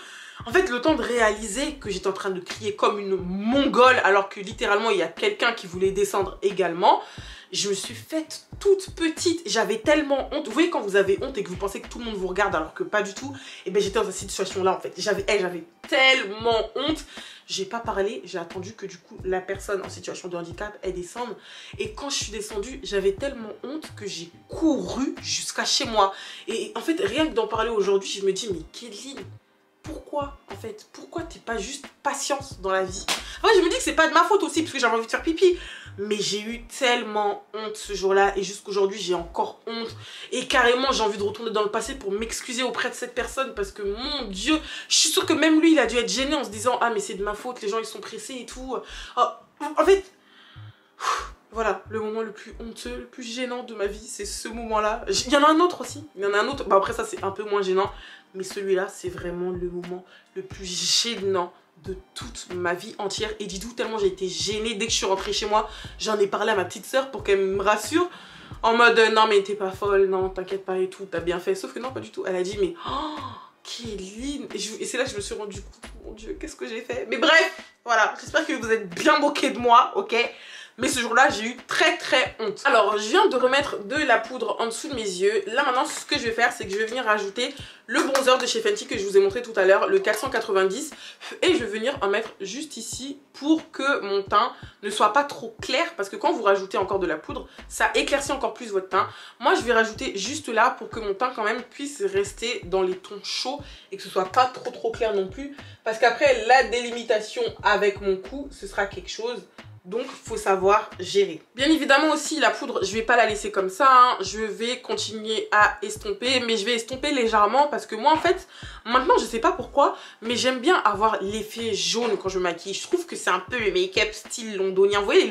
En fait, le temps de réaliser que j'étais en train de crier comme une mongole alors que littéralement il y a quelqu'un qui voulait descendre également, je me suis faite toute petite. J'avais tellement honte. Vous voyez quand vous avez honte et que vous pensez que tout le monde vous regarde alors que pas du tout, et ben j'étais dans cette situation-là en fait. J'avais tellement honte. J'ai pas parlé, j'ai attendu que du coup la personne en situation de handicap elle descende. Et quand je suis descendue, j'avais tellement honte que j'ai couru jusqu'à chez moi. Et en fait, rien que d'en parler aujourd'hui, je me dis mais Kéline, pourquoi en fait? Pourquoi t'es pas juste patience dans la vie? Après je me dis que c'est pas de ma faute aussi parce que j'avais envie de faire pipi. Mais j'ai eu tellement honte ce jour-là et jusqu'aujourd'hui j'ai encore honte. Et carrément j'ai envie de retourner dans le passé pour m'excuser auprès de cette personne parce que mon Dieu, je suis sûre que même lui il a dû être gêné en se disant ah mais c'est de ma faute, les gens ils sont pressés et tout. Oh, en fait... Voilà, le moment le plus honteux, le plus gênant de ma vie, c'est ce moment-là. Il y en a un autre aussi, il y en a un autre. Bah après ça c'est un peu moins gênant, mais celui-là c'est vraiment le moment le plus gênant de toute ma vie entière. Et dites-vous tellement j'ai été gênée dès que je suis rentrée chez moi, j'en ai parlé à ma petite soeur pour qu'elle me rassure. En mode non mais t'es pas folle, non t'inquiète pas et tout, t'as bien fait. Sauf que non pas du tout, elle a dit mais oh Kéline. Et c'est là que je me suis rendu compte, mon Dieu qu'est-ce que j'ai fait. Mais bref, voilà, j'espère que vous êtes bien moqués de moi, ok. mais ce jour-là j'ai eu très honte. Alors je viens de remettre de la poudre en dessous de mes yeux. Là maintenant ce que je vais faire c'est que je vais venir rajouter le bronzer de chez Fenty que je vous ai montré tout à l'heure, le 490, et je vais venir en mettre juste ici pour que mon teint ne soit pas trop clair, parce que quand vous rajoutez encore de la poudre ça éclaircit encore plus votre teint. Moi je vais rajouter juste là pour que mon teint quand même puisse rester dans les tons chauds et que ce soit pas trop clair non plus, parce qu'après la délimitation avec mon cou ce sera quelque chose. Donc faut savoir gérer. Bien évidemment aussi la poudre je vais pas la laisser comme ça hein. Je vais continuer à estomper, mais je vais estomper légèrement parce que moi en fait maintenant je sais pas pourquoi mais j'aime bien avoir l'effet jaune quand je me maquille. Je trouve que c'est un peu le make-up style londonien. Vous voyez les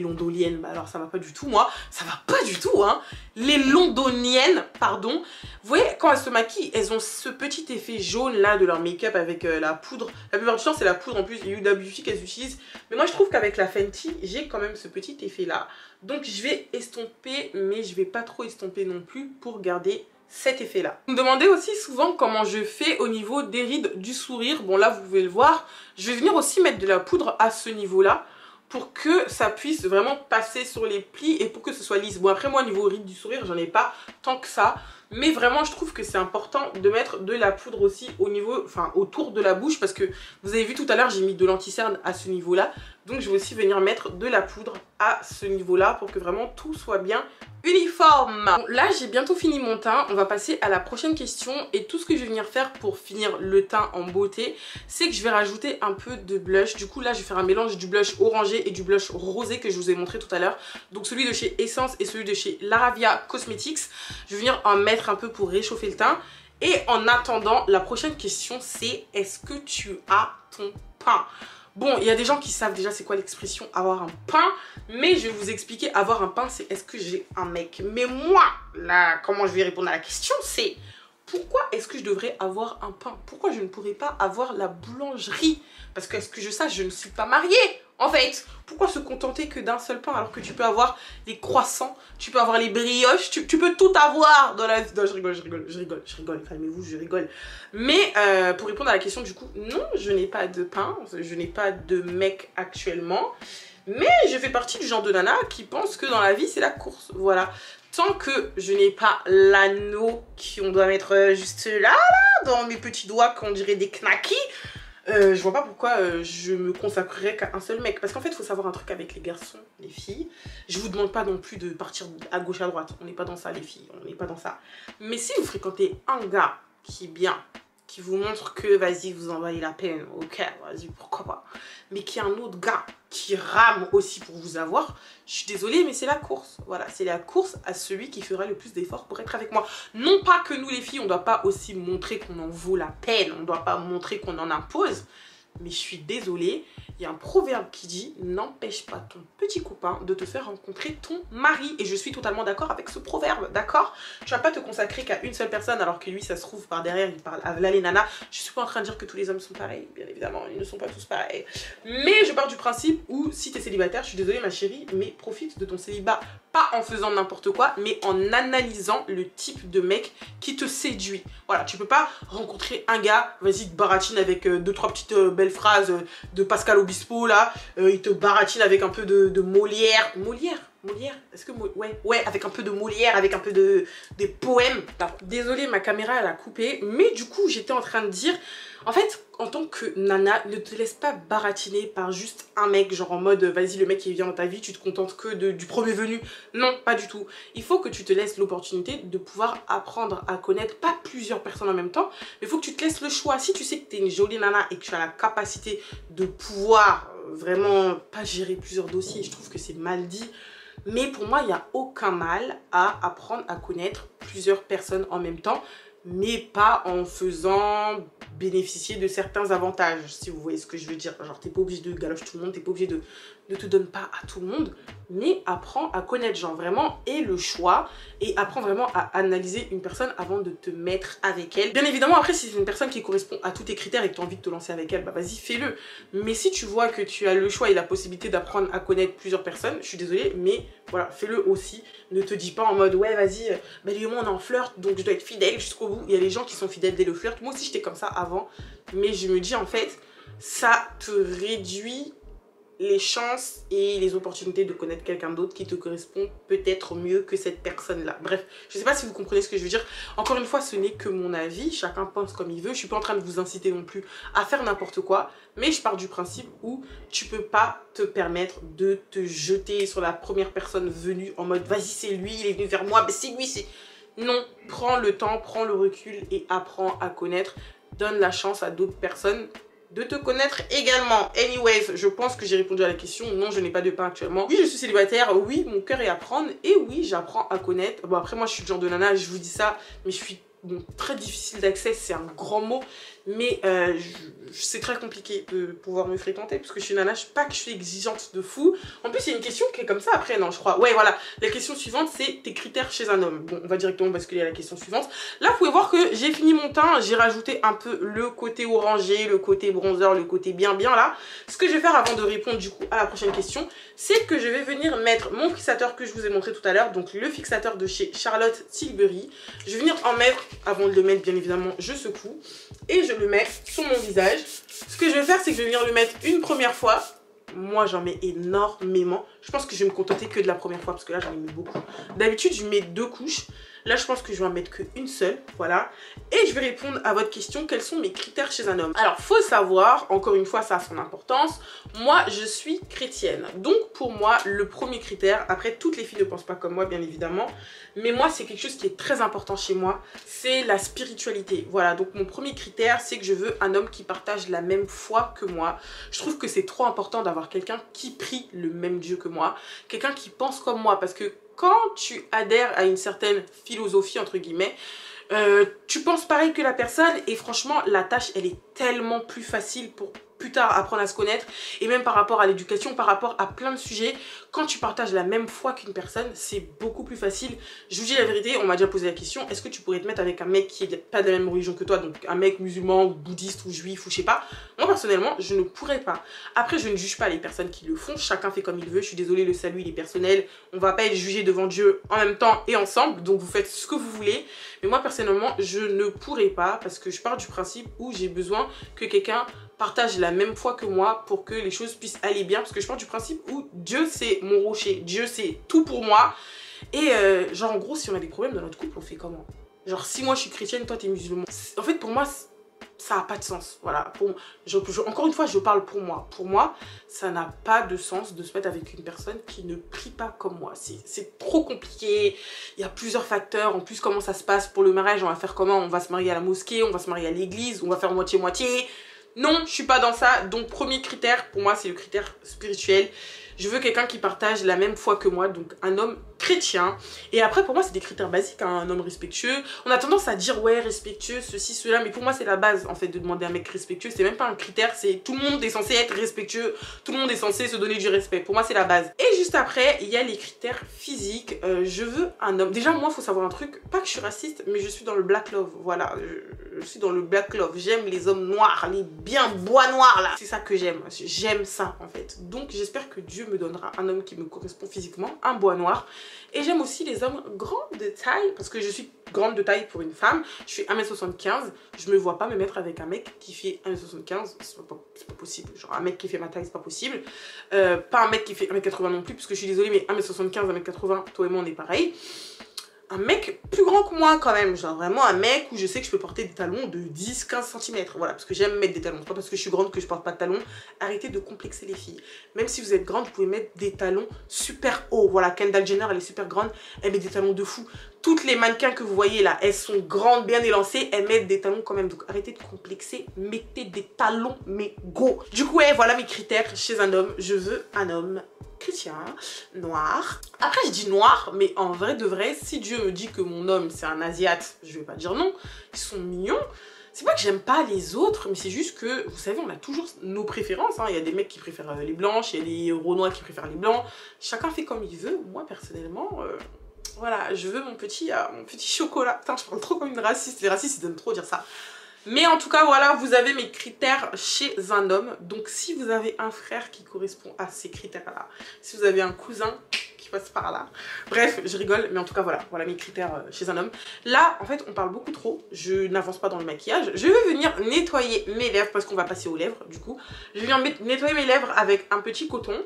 londoliennes, bah alors ça va pas du tout moi, ça va pas du tout hein. Les londoniennes pardon, vous voyez quand elles se maquillent elles ont ce petit effet jaune là de leur make-up avec la poudre. La plupart du temps c'est la poudre en plus, il y a eu de la Beauty qu'elles utilisent, mais moi je trouve qu'avec la Fenty j'ai quand même ce petit effet là, donc je vais estomper mais je vais pas trop estomper non plus pour garder cet effet là. Vous me demandez aussi souvent comment je fais au niveau des rides du sourire. Bon là vous pouvez le voir, je vais venir aussi mettre de la poudre à ce niveau là pour que ça puisse vraiment passer sur les plis et pour que ce soit lisse. Bon après moi au niveau rides du sourire j'en ai pas tant que ça, mais vraiment je trouve que c'est important de mettre de la poudre aussi au niveau, enfin autour de la bouche, parce que vous avez vu tout à l'heure j'ai mis de l'anti-cerne à ce niveau là, donc je vais aussi venir mettre de la poudre à ce niveau là pour que vraiment tout soit bien uniforme. Bon, là j'ai bientôt fini mon teint, on va passer à la prochaine question, et tout ce que je vais venir faire pour finir le teint en beauté c'est que je vais rajouter un peu de blush. Du coup là je vais faire un mélange du blush orangé et du blush rosé que je vous ai montré tout à l'heure, donc celui de chez Essence et celui de chez Laravia Cosmetics. Je vais venir en mettre un peu pour réchauffer le teint, et en attendant la prochaine question c'est est-ce que tu as ton pain? Bon, il y a des gens qui savent déjà c'est quoi l'expression avoir un pain, mais je vais vous expliquer avoir un pain c'est est-ce que j'ai un mec. Mais moi, là, comment je vais répondre à la question c'est pourquoi est-ce que je devrais avoir un pain? Pourquoi je ne pourrais pas avoir la boulangerie? Parce que, est-ce que je sache, je ne suis pas mariée en fait. Pourquoi se contenter que d'un seul pain alors que tu peux avoir les croissants, tu peux avoir les brioches, tu peux tout avoir dans la vie. Non, je rigole, calmez-vous, je rigole. Mais pour répondre à la question du coup, non, je n'ai pas de pain, je n'ai pas de mec actuellement. Mais je fais partie du genre de nana qui pense que dans la vie c'est la course, voilà. Tant que je n'ai pas l'anneau qu'on doit mettre juste là, dans mes petits doigts qu'on dirait des knackis, je vois pas pourquoi je me consacrerais qu'à un seul mec. Parce qu'en fait il faut savoir un truc avec les garçons, les filles. Je vous demande pas non plus de partir à gauche à droite, on n'est pas dans ça les filles, on n'est pas dans ça. Mais si vous fréquentez un gars qui est bien, qui vous montre que vas-y vous en valez la peine, ok vas-y pourquoi pas, mais qu'il y a un autre gars qui rame aussi pour vous avoir, je suis désolée mais c'est la course, voilà, c'est la course à celui qui fera le plus d'efforts pour être avec moi. Non pas que nous les filles on doit pas aussi montrer qu'on en vaut la peine, on doit pas montrer qu'on en impose, mais je suis désolée, il y a un proverbe qui dit n'empêche pas ton petit copain de te faire rencontrer ton mari, et je suis totalement d'accord avec ce proverbe, d'accord? Tu vas pas te consacrer qu'à une seule personne alors que lui ça se trouve par derrière il parle à là les nanas. Je suis pas en train de dire que tous les hommes sont pareils, bien évidemment ils ne sont pas tous pareils, mais je pars du principe où si tu es célibataire, je suis désolée ma chérie, mais profite de ton célibat, pas en faisant n'importe quoi mais en analysant le type de mec qui te séduit. Voilà, tu peux pas rencontrer un gars, vas-y te baratine avec 2-3 petites belles phrases de Pascal Obispo là, il te baratine avec un peu de Molière, est-ce que ouais, avec un peu de Molière, avec un peu des poèmes. Désolée ma caméra elle a coupé, mais du coup j'étais en train de dire en fait en tant que nana ne te laisse pas baratiner par juste un mec genre en mode vas-y le mec qui vient dans ta vie tu te contentes que du premier venu. Non pas du tout, il faut que tu te laisses l'opportunité de pouvoir apprendre à connaître pas plusieurs personnes en même temps, mais il faut que tu te laisses le choix. Si tu sais que tu es une jolie nana et que tu as la capacité de pouvoir vraiment pas gérer plusieurs dossiers, je trouve que c'est mal dit. Mais pour moi, il n'y a aucun mal à apprendre à connaître plusieurs personnes en même temps, mais pas en faisant bénéficier de certains avantages, si vous voyez ce que je veux dire. Genre, t'es pas obligé de galocher tout le monde, t'es pas obligé de ne te donne pas à tout le monde, mais apprends à connaître, genre vraiment, et le choix, et apprends vraiment à analyser une personne avant de te mettre avec elle. Bien évidemment, après, si c'est une personne qui correspond à tous tes critères et que tu as envie de te lancer avec elle, bah vas-y, fais-le. Mais si tu vois que tu as le choix et la possibilité d'apprendre à connaître plusieurs personnes, je suis désolée, mais voilà, fais-le aussi. Ne te dis pas en mode, ouais, vas-y, bah lui et moi on est en flirt, donc je dois être fidèle jusqu'au bout. Il y a des gens qui sont fidèles dès le flirt. Moi aussi, j'étais comme ça avant, mais je me dis, en fait, ça te réduit les chances et les opportunités de connaître quelqu'un d'autre qui te correspond peut-être mieux que cette personne-là. Bref, je sais pas si vous comprenez ce que je veux dire. Encore une fois, ce n'est que mon avis, chacun pense comme il veut. Je suis pas en train de vous inciter non plus à faire n'importe quoi, mais je pars du principe où tu peux pas te permettre de te jeter sur la première personne venue en mode vas-y c'est lui, il est venu vers moi, mais c'est lui, c'est... Non, prends le temps, prends le recul et apprends à connaître. Donne la chance à d'autres personnes de te connaître également. Anyways, je pense que j'ai répondu à la question. Non, je n'ai pas de pain actuellement. Oui, je suis célibataire. Oui, mon cœur est à prendre. Et oui, j'apprends à connaître. Bon, après, moi, je suis le genre de nana, je vous dis ça, mais je suis bon, très difficile d'accès, c'est un grand mot. Mais c'est très compliqué de pouvoir me fréquenter parce que je suis nana, pas que je suis exigeante de fou. En plus, il y a une question qui est comme ça après, non, je crois. Ouais, voilà. La question suivante, c'est tes critères chez un homme. Bon, on va directement basculer à la question suivante. Là, vous pouvez voir que j'ai fini mon teint. J'ai rajouté un peu le côté orangé, le côté bronzer, le côté bien là. Ce que je vais faire avant de répondre du coup à la prochaine question, c'est que je vais venir mettre mon fixateur que je vous ai montré tout à l'heure. Donc, le fixateur de chez Charlotte Tilbury. Je vais venir en mettre, avant de le mettre, bien évidemment, je secoue. Et je le mets sur mon visage. Ce que je vais faire, c'est que je vais venir le mettre une première fois. Moi, j'en mets énormément. Je pense que je vais me contenter que de la première fois parce que là, j'en ai mis beaucoup. D'habitude, je mets 2 couches. Là, je pense que je vais en mettre qu'une seule. Voilà. Et je vais répondre à votre question. Quels sont mes critères chez un homme? Alors, faut savoir, encore une fois, ça a son importance. Moi, je suis chrétienne. Donc, pour moi, le premier critère, après, toutes les filles ne pensent pas comme moi, bien évidemment. Mais moi, c'est quelque chose qui est très important chez moi. C'est la spiritualité. Voilà. Donc, mon premier critère, c'est que je veux un homme qui partage la même foi que moi. Je trouve que c'est trop important d'avoir quelqu'un qui prie le même Dieu que moi. Quelqu'un qui pense comme moi. Parce que quand tu adhères à une certaine philosophie, entre guillemets, tu penses pareil que la personne et franchement, la tâche, elle est tellement plus facile pour plus tard apprendre à se connaître et même par rapport à l'éducation, par rapport à plein de sujets. Quand tu partages la même foi qu'une personne, c'est beaucoup plus facile. Je vous dis la vérité, on m'a déjà posé la question, est-ce que tu pourrais te mettre avec un mec qui n'est pas de la même religion que toi, donc un mec musulman ou bouddhiste ou juif ou je sais pas. Moi personnellement, je ne pourrais pas. Après, je ne juge pas les personnes qui le font, chacun fait comme il veut. Je suis désolée, le salut il est personnel, on va pas être jugé devant Dieu en même temps et ensemble, donc vous faites ce que vous voulez. Mais moi personnellement, je ne pourrais pas parce que je pars du principe où j'ai besoin que quelqu'un partage la même foi que moi pour que les choses puissent aller bien, parce que je pars du principe où Dieu c'est mon rocher, Dieu c'est tout pour moi. Et genre en gros, si on a des problèmes dans notre couple, on fait comment? Genre si moi je suis chrétienne, toi t'es musulman. En fait pour moi ça n'a pas de sens, voilà. Encore une fois, je parle pour moi. Pour moi, ça n'a pas de sens de se mettre avec une personne qui ne prie pas comme moi. C'est trop compliqué, il y a plusieurs facteurs. En plus, comment ça se passe pour le mariage? On va faire comment? On va se marier à la mosquée, on va se marier à l'église, on va faire moitié-moitié. Non, je suis pas dans ça. Donc, premier critère, pour moi, c'est le critère spirituel. Je veux quelqu'un qui partage la même foi que moi, donc un homme chrétien. Et après, pour moi, c'est des critères basiques, hein, un homme respectueux. On a tendance à dire, ouais, respectueux, ceci, cela, mais pour moi, c'est la base, en fait, de demander un mec respectueux. C'est même pas un critère, c'est tout le monde est censé être respectueux, tout le monde est censé se donner du respect. Pour moi, c'est la base. Et juste après, il y a les critères physiques. Je veux un homme. Déjà, moi, il faut savoir un truc, pas que je suis raciste, mais je suis dans le black love, voilà. Je suis dans le black love. J'aime les hommes noirs, les bien bois noirs, là. C'est ça que j'aime. J'aime ça, en fait. Donc, j'espère que Dieu me donnera un homme qui me correspond physiquement, un bois noir. Et j'aime aussi les hommes grands de taille, parce que je suis grande de taille pour une femme. Je fais 1m75, je me vois pas me mettre avec un mec qui fait 1m75, c'est pas possible. Genre un mec qui fait ma taille, c'est pas possible. Pas un mec qui fait 1m80 non plus, parce que je suis désolée, mais 1m75, 1m80, toi et moi on est pareil. Un mec plus grand que moi quand même, genre vraiment un mec où je sais que je peux porter des talons de 10-15 cm, voilà, parce que j'aime mettre des talons, c'est pas parce que je suis grande que je porte pas de talons. Arrêtez de complexer les filles, même si vous êtes grande, vous pouvez mettre des talons super hauts, voilà, Kendall Jenner elle est super grande, elle met des talons de fou. Toutes les mannequins que vous voyez là, elles sont grandes, bien élancées, elles mettent des talons quand même, donc arrêtez de complexer, mettez des talons, mais go. Du coup, ouais, voilà mes critères chez un homme, je veux un homme chrétien, noir. Après je dis noir, mais en vrai de vrai, si Dieu me dit que mon homme c'est un asiate, je vais pas dire non, ils sont mignons. C'est pas que j'aime pas les autres, mais c'est juste que, vous savez, on a toujours nos préférences, hein. Il y a des mecs qui préfèrent les blanches, il y a des renois qui préfèrent les blancs, chacun fait comme il veut. Moi personnellement, voilà, je veux mon petit chocolat. Putain, je parle trop comme une raciste, les racistes ils aiment trop dire ça. Mais en tout cas, voilà, vous avez mes critères chez un homme. Donc, si vous avez un frère qui correspond à ces critères-là, si vous avez un cousin qui passe par là. Bref, je rigole, mais en tout cas voilà mes critères chez un homme. Là, en fait, on parle beaucoup trop, je n'avance pas dans le maquillage. Je vais venir nettoyer mes lèvres parce qu'on va passer aux lèvres du coup. Je vais venir nettoyer mes lèvres avec un petit coton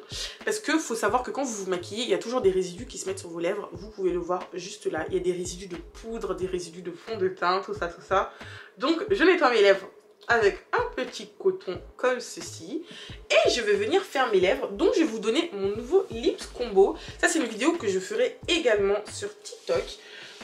parce que faut savoir que quand vous vous maquillez, il y a toujours des résidus qui se mettent sur vos lèvres. Vous pouvez le voir juste là, il y a des résidus de poudre, des résidus de fond de teint, tout ça. Donc je nettoie mes lèvres avec un petit coton comme ceci et je vais venir faire mes lèvres, donc je vais vous donner mon nouveau Lips Combo. Ça c'est une vidéo que je ferai également sur TikTok.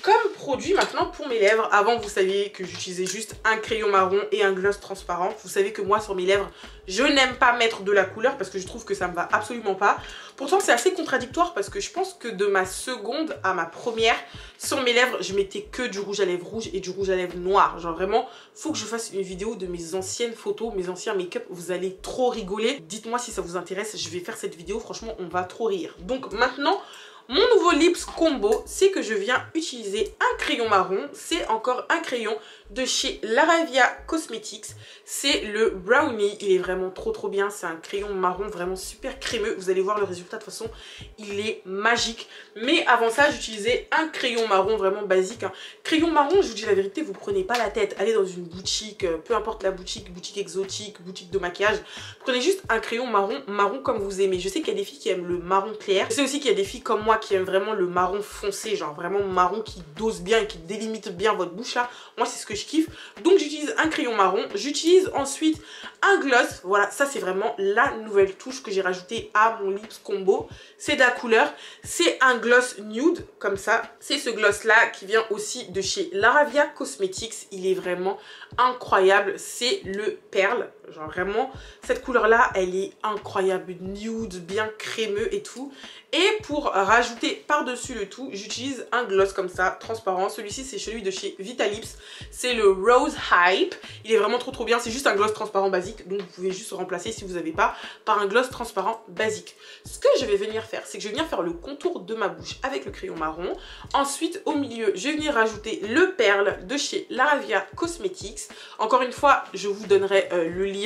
Comme produit maintenant pour mes lèvres, avant vous saviez que j'utilisais juste un crayon marron et un gloss transparent. Vous savez que moi sur mes lèvres je n'aime pas mettre de la couleur parce que je trouve que ça me va absolument pas. Pourtant c'est assez contradictoire parce que je pense que de ma seconde à ma première, sur mes lèvres je mettais que du rouge à lèvres rouge et du rouge à lèvres noir. Genre vraiment faut que je fasse une vidéo de mes anciennes photos, mes anciens make-up, vous allez trop rigoler. Dites-moi si ça vous intéresse, je vais faire cette vidéo, franchement on va trop rire. Donc maintenant mon nouveau Lips Combo, c'est que je viens utiliser un crayon marron. C'est encore un crayon de chez Laravia Cosmetics. C'est le Brownie. Il est vraiment trop bien. C'est un crayon marron vraiment super crémeux. Vous allez voir le résultat de toute façon. Il est magique. Mais avant ça, j'utilisais un crayon marron vraiment basique. Crayon marron, je vous dis la vérité, vous prenez pas la tête. Allez dans une boutique, peu importe la boutique, boutique exotique, boutique de maquillage. Prenez juste un crayon marron comme vous aimez. Je sais qu'il y a des filles qui aiment le marron clair. Je sais aussi qu'il y a des filles comme moi qui aiment vraiment le marron foncé, genre vraiment marron qui dose bien et qui délimite bien votre bouche là. Moi c'est ce que je kiffe. Donc j'utilise un crayon marron. J'utilise ensuite un gloss. Voilà, ça c'est vraiment la nouvelle touche que j'ai rajoutée à mon Lips Combo. C'est de la couleur. C'est un gloss nude comme ça. C'est ce gloss là qui vient aussi de chez Laravia Cosmetics. Il est vraiment incroyable. C'est le perle. Genre vraiment cette couleur là elle est incroyable, nude, bien crémeux et tout. Et pour rajouter par dessus le tout, j'utilise un gloss comme ça, transparent. Celui-ci c'est celui de chez Vitalips, c'est le Rose Hype. Il est vraiment trop bien, c'est juste un gloss transparent basique. Donc vous pouvez juste remplacer si vous n'avez pas par un gloss transparent basique. Ce que je vais venir faire, c'est que je vais venir faire le contour de ma bouche avec le crayon marron. Ensuite au milieu je vais venir rajouter le perle de chez Laravia Cosmetics. Encore une fois je vous donnerai le lien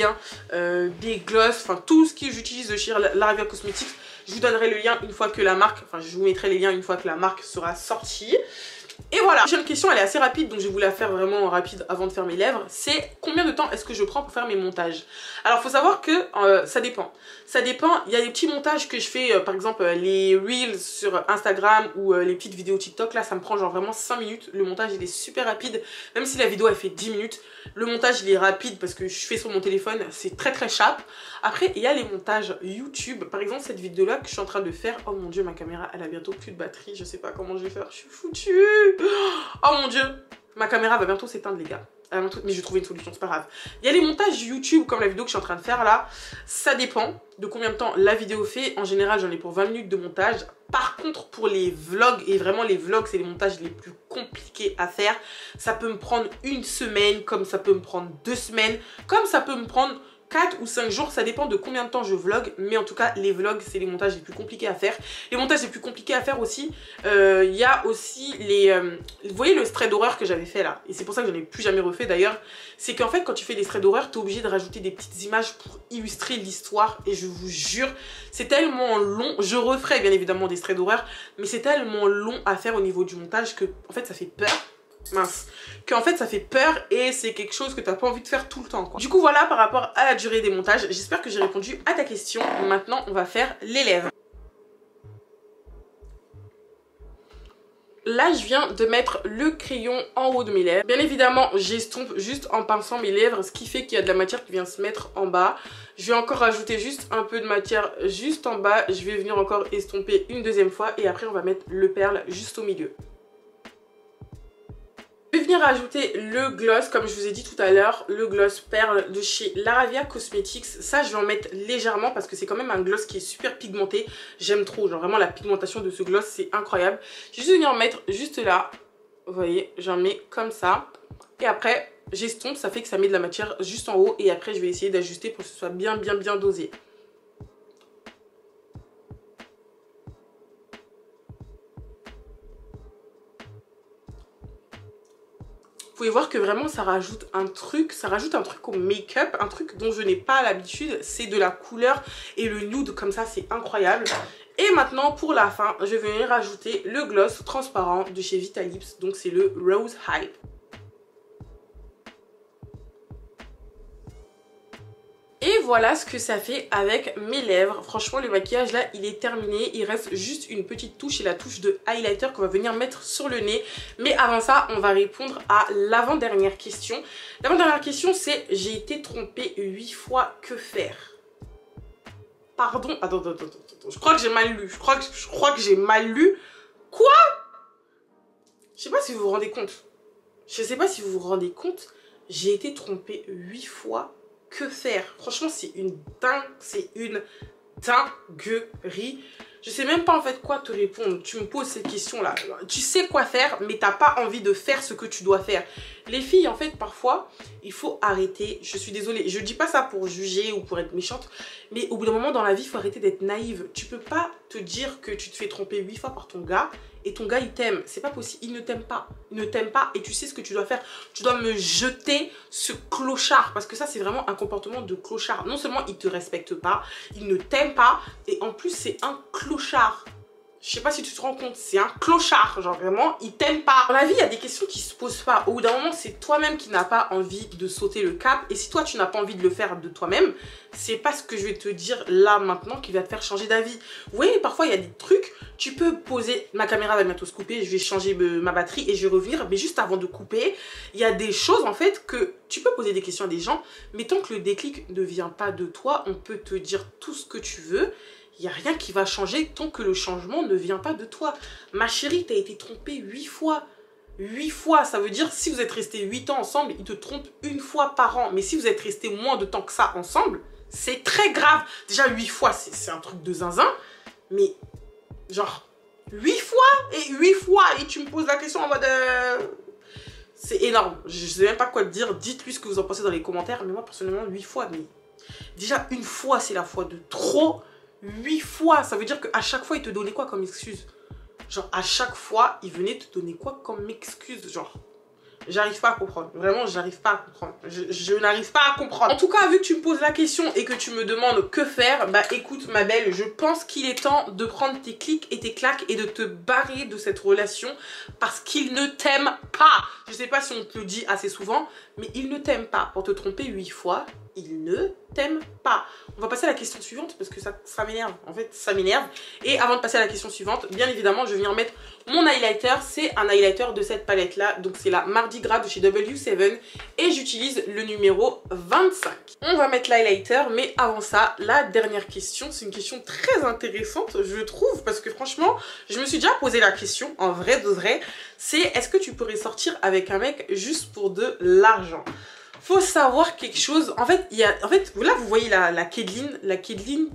des gloss, enfin tout ce que j'utilise de chez Laravia Cosmetics. Je vous donnerai le lien une fois que la marque, enfin je vous mettrai les liens une fois que la marque sera sortie. Et voilà, j'ai une question, elle est assez rapide, donc je vais vous la faire vraiment rapide avant de faire mes lèvres. C'est combien de temps est-ce que je prends pour faire mes montages? Alors il faut savoir que ça dépend. Ça dépend, il y a des petits montages que je fais, par exemple les Reels sur Instagram ou les petites vidéos TikTok. Là ça me prend genre vraiment 5 minutes, le montage il est super rapide. Même si la vidéo elle fait 10 minutes, le montage il est rapide parce que je fais sur mon téléphone, c'est très sharp. Après il y a les montages YouTube, par exemple cette vidéo là que je suis en train de faire. Oh mon dieu, ma caméra elle a bientôt plus de batterie, je sais pas comment je vais faire, je suis foutue. Oh mon dieu, ma caméra va bientôt s'éteindre les gars. Mais je vais trouver une solution, c'est pas grave. Il y a les montages YouTube comme la vidéo que je suis en train de faire là. Ça dépend de combien de temps la vidéo fait. En général j'en ai pour 20 minutes de montage. Par contre pour les vlogs, et vraiment les vlogs c'est les montages les plus compliqués à faire, ça peut me prendre une semaine, comme ça peut me prendre 2 semaines, comme ça peut me prendre 4 ou 5 jours, ça dépend de combien de temps je vlog. Mais en tout cas les vlogs c'est les montages les plus compliqués à faire. Les montages les plus compliqués à faire aussi, il y a aussi les vous voyez le straight d'horreur que j'avais fait là, et c'est pour ça que j'en ai plus jamais refait d'ailleurs. C'est qu'en fait quand tu fais des straight d'horreur, t'es obligé de rajouter des petites images pour illustrer l'histoire. Et je vous jure c'est tellement long. Je referai bien évidemment des straight d'horreur, mais c'est tellement long à faire au niveau du montage que en fait ça fait peur. Mince, qu'en fait ça fait peur et c'est quelque chose que t'as pas envie de faire tout le temps quoi. Du coup voilà par rapport à la durée des montages, j'espère que j'ai répondu à ta question. Maintenant on va faire les lèvres. Là je viens de mettre le crayon en haut de mes lèvres. Bien évidemment j'estompe juste en pinçant mes lèvres, ce qui fait qu'il y a de la matière qui vient se mettre en bas. Je vais encore rajouter juste un peu de matière juste en bas. Je vais venir encore estomper une deuxième fois et après on va mettre le perle juste au milieu. Je vais venir rajouter le gloss, comme je vous ai dit tout à l'heure, le gloss perle de chez Laravia Cosmetics. Ça, je vais en mettre légèrement parce que c'est quand même un gloss qui est super pigmenté. J'aime trop, genre vraiment la pigmentation de ce gloss, c'est incroyable. Je vais juste venir en mettre juste là. Vous voyez, j'en mets comme ça. Et après, j'estompe, ça fait que ça met de la matière juste en haut. Et après, je vais essayer d'ajuster pour que ce soit bien dosé. Vous pouvez voir que vraiment ça rajoute un truc au make-up, un truc dont je n'ai pas l'habitude, c'est de la couleur et le nude comme ça, c'est incroyable. Et Et maintenant pour la fin, je vais venir rajouter le gloss transparent de chez Vitalips. Donc c'est le Rose Hype. Et voilà ce que ça fait avec mes lèvres. Franchement, le maquillage là, il est terminé. Il reste juste une petite touche et la touche de highlighter qu'on va venir mettre sur le nez. Mais avant ça, on va répondre à l'avant-dernière question. L'avant-dernière question, c'est: j'ai été trompée 8 fois, que faire? Pardon, attends. Je crois que j'ai mal lu. Je crois que j'ai mal lu. Quoi? Je sais pas si vous vous rendez compte. Je sais pas si vous vous rendez compte. J'ai été trompée 8 fois. Que faire? Franchement, c'est une dinguerie. Je sais même pas en fait quoi te répondre. Tu me poses ces questions là. Tu sais quoi faire, mais t'as pas envie de faire ce que tu dois faire. Les filles, en fait, parfois, il faut arrêter. Je suis désolée, je dis pas ça pour juger ou pour être méchante, mais au bout d'un moment dans la vie, il faut arrêter d'être naïve. Tu peux pas te dire que tu te fais tromper 8 fois par ton gars et ton gars il t'aime. C'est pas possible, il ne t'aime pas. Il ne t'aime pas et tu sais ce que tu dois faire. Tu dois me jeter ce clochard, parce que ça c'est vraiment un comportement de clochard. Non seulement il te respecte pas, il ne t'aime pas et en plus c'est un clochard. Je sais pas si tu te rends compte, c'est un clochard, genre vraiment, il t'aime pas. Dans la vie, il y a des questions qui se posent pas. Au bout d'un moment, c'est toi-même qui n'as pas envie de sauter le cap. Et si toi, tu n'as pas envie de le faire de toi-même, c'est pas ce que je vais te dire là, maintenant, qui va te faire changer d'avis. Vous voyez, parfois, il y a des trucs, tu peux poser, ma caméra va bientôt se couper, je vais changer ma batterie et je vais revenir. Mais juste avant de couper, il y a des choses, en fait, que tu peux poser des questions à des gens. Mais tant que le déclic ne vient pas de toi, on peut te dire tout ce que tu veux. Il n'y a rien qui va changer tant que le changement ne vient pas de toi. Ma chérie, tu as été trompée 8 fois. 8 fois, ça veut dire si vous êtes restés 8 ans ensemble, il te trompe une fois par an. Mais si vous êtes restés moins de temps que ça ensemble, c'est très grave. Déjà 8 fois, c'est un truc de zinzin. Mais genre 8 fois et 8 fois. Et tu me poses la question en mode... C'est énorme. Je ne sais même pas quoi te dire. Dites-lui ce que vous en pensez dans les commentaires. Mais moi, personnellement, 8 fois. Mais déjà, une fois, c'est la fois de trop. 8 fois, ça veut dire qu'à chaque fois, il te donnait quoi comme excuse? Genre, à chaque fois, il venait te donner quoi comme excuse? Genre, j'arrive pas à comprendre. Vraiment, j'arrive pas à comprendre. Je n'arrive pas à comprendre. En tout cas, vu que tu me poses la question et que tu me demandes que faire, bah écoute, ma belle, je pense qu'il est temps de prendre tes clics et tes claques et de te barrer de cette relation parce qu'il ne t'aime pas. Je sais pas si on te le dit assez souvent, mais il ne t'aime pas. Pour te tromper 8 fois, il ne t'aime pas. On va passer à la question suivante parce que ça m'énerve. En fait, ça m'énerve. Et avant de passer à la question suivante, bien évidemment, je vais venir mettre mon highlighter. C'est un highlighter de cette palette-là. Donc, c'est la Mardi Gras de chez W7. Et j'utilise le numéro 25. On va mettre l'highlighter. Mais avant ça, la dernière question. C'est une question très intéressante, je trouve. Parce que franchement, je me suis déjà posé la question, en vrai de vrai. C'est: est-ce que tu pourrais sortir avec un mec juste pour de l'argent? Faut savoir quelque chose. En fait, là vous voyez la Caitlyn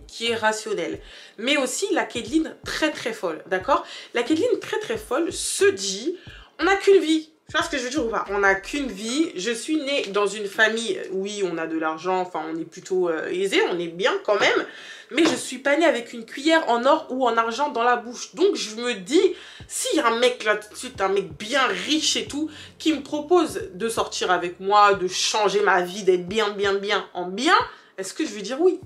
qui est rationnelle, mais aussi la Caitlyn très très folle, d'accord? La Caitlyn très très folle se dit: on n'a qu'une vie. Tu vois ce que je veux dire ou pas? On n'a qu'une vie. Je suis née dans une famille, oui, on a de l'argent, enfin on est plutôt aisé, on est bien quand même, mais je suis pas née avec une cuillère en or ou en argent dans la bouche. Donc je me dis, s'il y a un mec là tout de suite, un mec bien riche et tout, qui me propose de sortir avec moi, de changer ma vie, d'être bien, est-ce que je vais dire oui?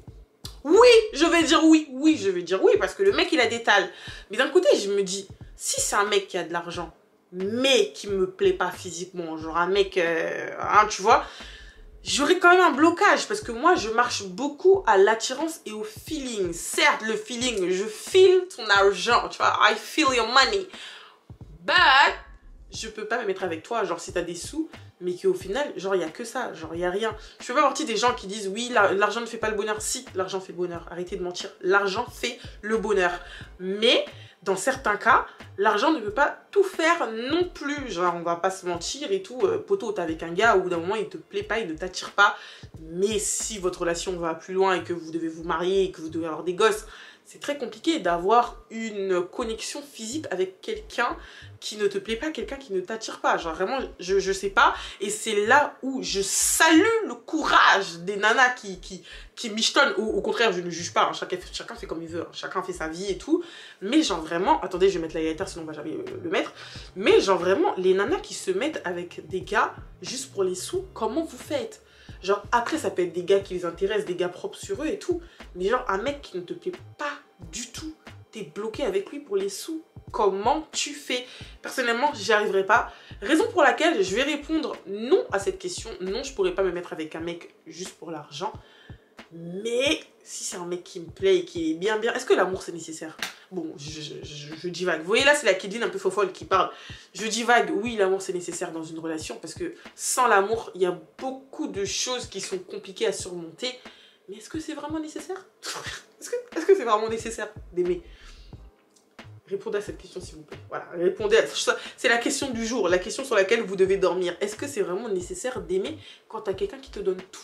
Oui, je vais dire oui. Oui, je vais dire oui, parce que le mec il a des talles. Mais d'un côté, je me dis, si c'est un mec qui a de l'argent, mais qui me plaît pas physiquement, genre un mec, hein, tu vois, j'aurais quand même un blocage parce que moi je marche beaucoup à l'attirance et au feeling. Certes, le feeling, je feel ton argent, tu vois, I feel your money, but je peux pas me mettre avec toi, genre si t'as des sous, mais qu'au final, genre il y a que ça, genre il y a rien. Je fais pas partie des gens qui disent oui, l'argent ne fait pas le bonheur. Si, l'argent fait le bonheur, arrêtez de mentir, l'argent fait le bonheur, mais dans certains cas, l'argent ne peut pas tout faire non plus. Genre, on va pas se mentir et tout. Poto, t'es avec un gars, au bout d'un moment, il te plaît pas, il ne t'attire pas. Mais si votre relation va plus loin et que vous devez vous marier et que vous devez avoir des gosses, c'est très compliqué d'avoir une connexion physique avec quelqu'un qui ne te plaît pas, quelqu'un qui ne t'attire pas. Genre vraiment, je sais pas. Et c'est là où je salue le courage des nanas qui michetonnent. Au contraire, je ne juge pas. Hein. Chacun fait comme il veut. Hein. Chacun fait sa vie et tout. Mais genre vraiment, attendez, je vais mettre l'highlighter sinon on va jamais le mettre. Mais genre vraiment, les nanas qui se mettent avec des gars juste pour les sous, comment vous faites? Genre après, ça peut être des gars qui les intéressent, des gars propres sur eux et tout. Mais genre un mec qui ne te plaît pas du tout, t'es bloqué avec lui pour les sous. Comment tu fais? Personnellement, j'y arriverai pas. Raison pour laquelle je vais répondre non à cette question. Non, je pourrais pas me mettre avec un mec juste pour l'argent. Mais si c'est un mec qui me plaît et qui est bien, est-ce que l'amour c'est nécessaire? Bon, je divague. Vous voyez là, c'est la Kidline un peu fofolle qui parle. Je divague, oui, l'amour c'est nécessaire dans une relation parce que sans l'amour, il y a beaucoup de choses qui sont compliquées à surmonter. Mais est-ce que c'est vraiment nécessaire? Est-ce que c'est vraiment nécessaire d'aimer? Répondez à cette question s'il vous plaît. Voilà, répondez à ça. C'est la question du jour, la question sur laquelle vous devez dormir. Est-ce que c'est vraiment nécessaire d'aimer quand t'as quelqu'un qui te donne tout?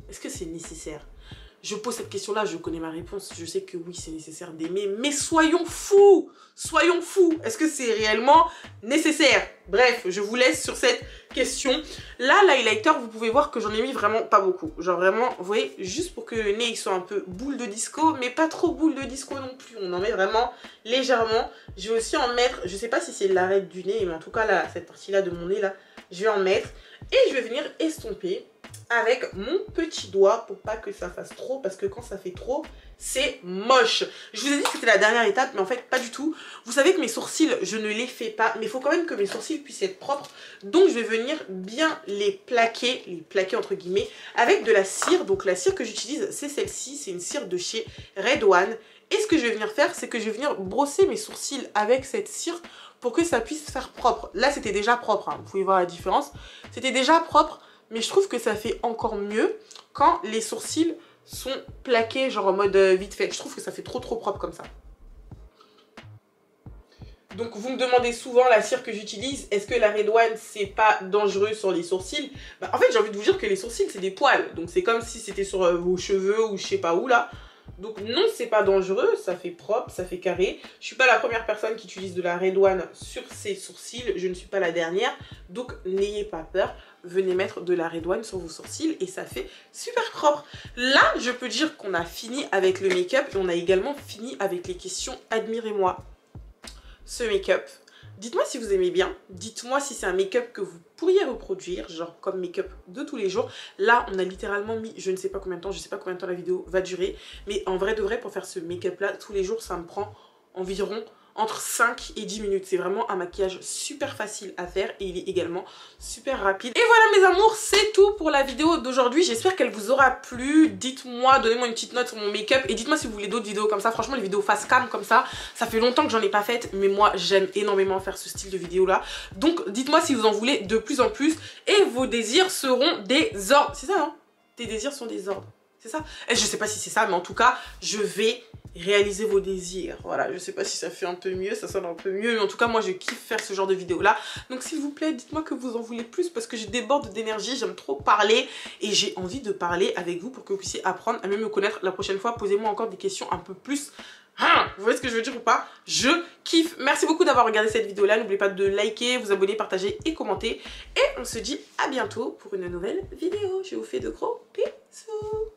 Est-ce que c'est nécessaire? Je pose cette question-là, je connais ma réponse. Je sais que oui, c'est nécessaire d'aimer. Mais soyons fous! Soyons fous! Est-ce que c'est réellement nécessaire? Bref, je vous laisse sur cette question. Là, l'highlighter, vous pouvez voir que j'en ai mis vraiment pas beaucoup. Genre vraiment, vous voyez, juste pour que le nez il soit un peu boule de disco, mais pas trop boule de disco non plus. On en met vraiment légèrement. Je vais aussi en mettre, je sais pas si c'est l'arête du nez, mais en tout cas, là, cette partie-là de mon nez, là, je vais en mettre. Et je vais venir estomper avec mon petit doigt pour pas que ça fasse trop, parce que quand ça fait trop, c'est moche. Je vous ai dit que c'était la dernière étape, mais en fait pas du tout. Vous savez que mes sourcils, je ne les fais pas, mais il faut quand même que mes sourcils puissent être propres. Donc je vais venir bien les plaquer entre guillemets, avec de la cire. Donc la cire que j'utilise, c'est celle-ci, c'est une cire de chez Red One. Et ce que je vais venir faire, c'est que je vais venir brosser mes sourcils avec cette cire pour que ça puisse faire propre. Là c'était déjà propre, hein. Vous pouvez voir la différence. C'était déjà propre. Mais je trouve que ça fait encore mieux quand les sourcils sont plaqués, genre en mode vite fait. Je trouve que ça fait trop propre comme ça. Donc vous me demandez souvent la cire que j'utilise. Est-ce que la Red One c'est pas dangereux sur les sourcils? Bah, en fait j'ai envie de vous dire que les sourcils c'est des poils. Donc c'est comme si c'était sur vos cheveux ou je sais pas où là. Donc non, c'est pas dangereux, ça fait propre, ça fait carré. Je suis pas la première personne qui utilise de la Red One sur ses sourcils, je ne suis pas la dernière. Donc n'ayez pas peur, venez mettre de la Red One sur vos sourcils et ça fait super propre. Là, je peux dire qu'on a fini avec le make-up et on a également fini avec les questions. Admirez-moi ce make-up. Dites-moi si vous aimez bien, dites-moi si c'est un make-up que vous pourriez reproduire, genre comme make-up de tous les jours. Là, on a littéralement mis, je ne sais pas combien de temps, je ne sais pas combien de temps la vidéo va durer, mais en vrai de vrai, pour faire ce make-up-là, tous les jours, ça me prend environ entre 5 et 10 minutes. C'est vraiment un maquillage super facile à faire et il est également super rapide. Et voilà mes amours, c'est tout pour la vidéo d'aujourd'hui. J'espère qu'elle vous aura plu. Dites-moi, donnez-moi une petite note sur mon make-up et dites-moi si vous voulez d'autres vidéos comme ça. Franchement, les vidéos face cam comme ça fait longtemps que j'en ai pas faites, mais moi j'aime énormément faire ce style de vidéo là. Donc dites-moi si vous en voulez de plus en plus et vos désirs seront des ordres. C'est ça, non? Tes désirs sont des ordres. C'est ça? Et je sais pas si c'est ça, mais en tout cas, je vais réaliser vos désirs. Voilà, je sais pas si ça fait un peu mieux, ça sonne un peu mieux, mais en tout cas, moi, je kiffe faire ce genre de vidéo là. Donc, s'il vous plaît, dites-moi que vous en voulez plus parce que je déborde d'énergie, j'aime trop parler et j'ai envie de parler avec vous pour que vous puissiez apprendre à mieux me connaître. La prochaine fois, posez-moi encore des questions un peu plus... vous voyez ce que je veux dire ou pas? Je kiffe. Merci beaucoup d'avoir regardé cette vidéo là. N'oubliez pas de liker, vous abonner, partager et commenter. Et on se dit à bientôt pour une nouvelle vidéo. Je vous fais de gros bisous.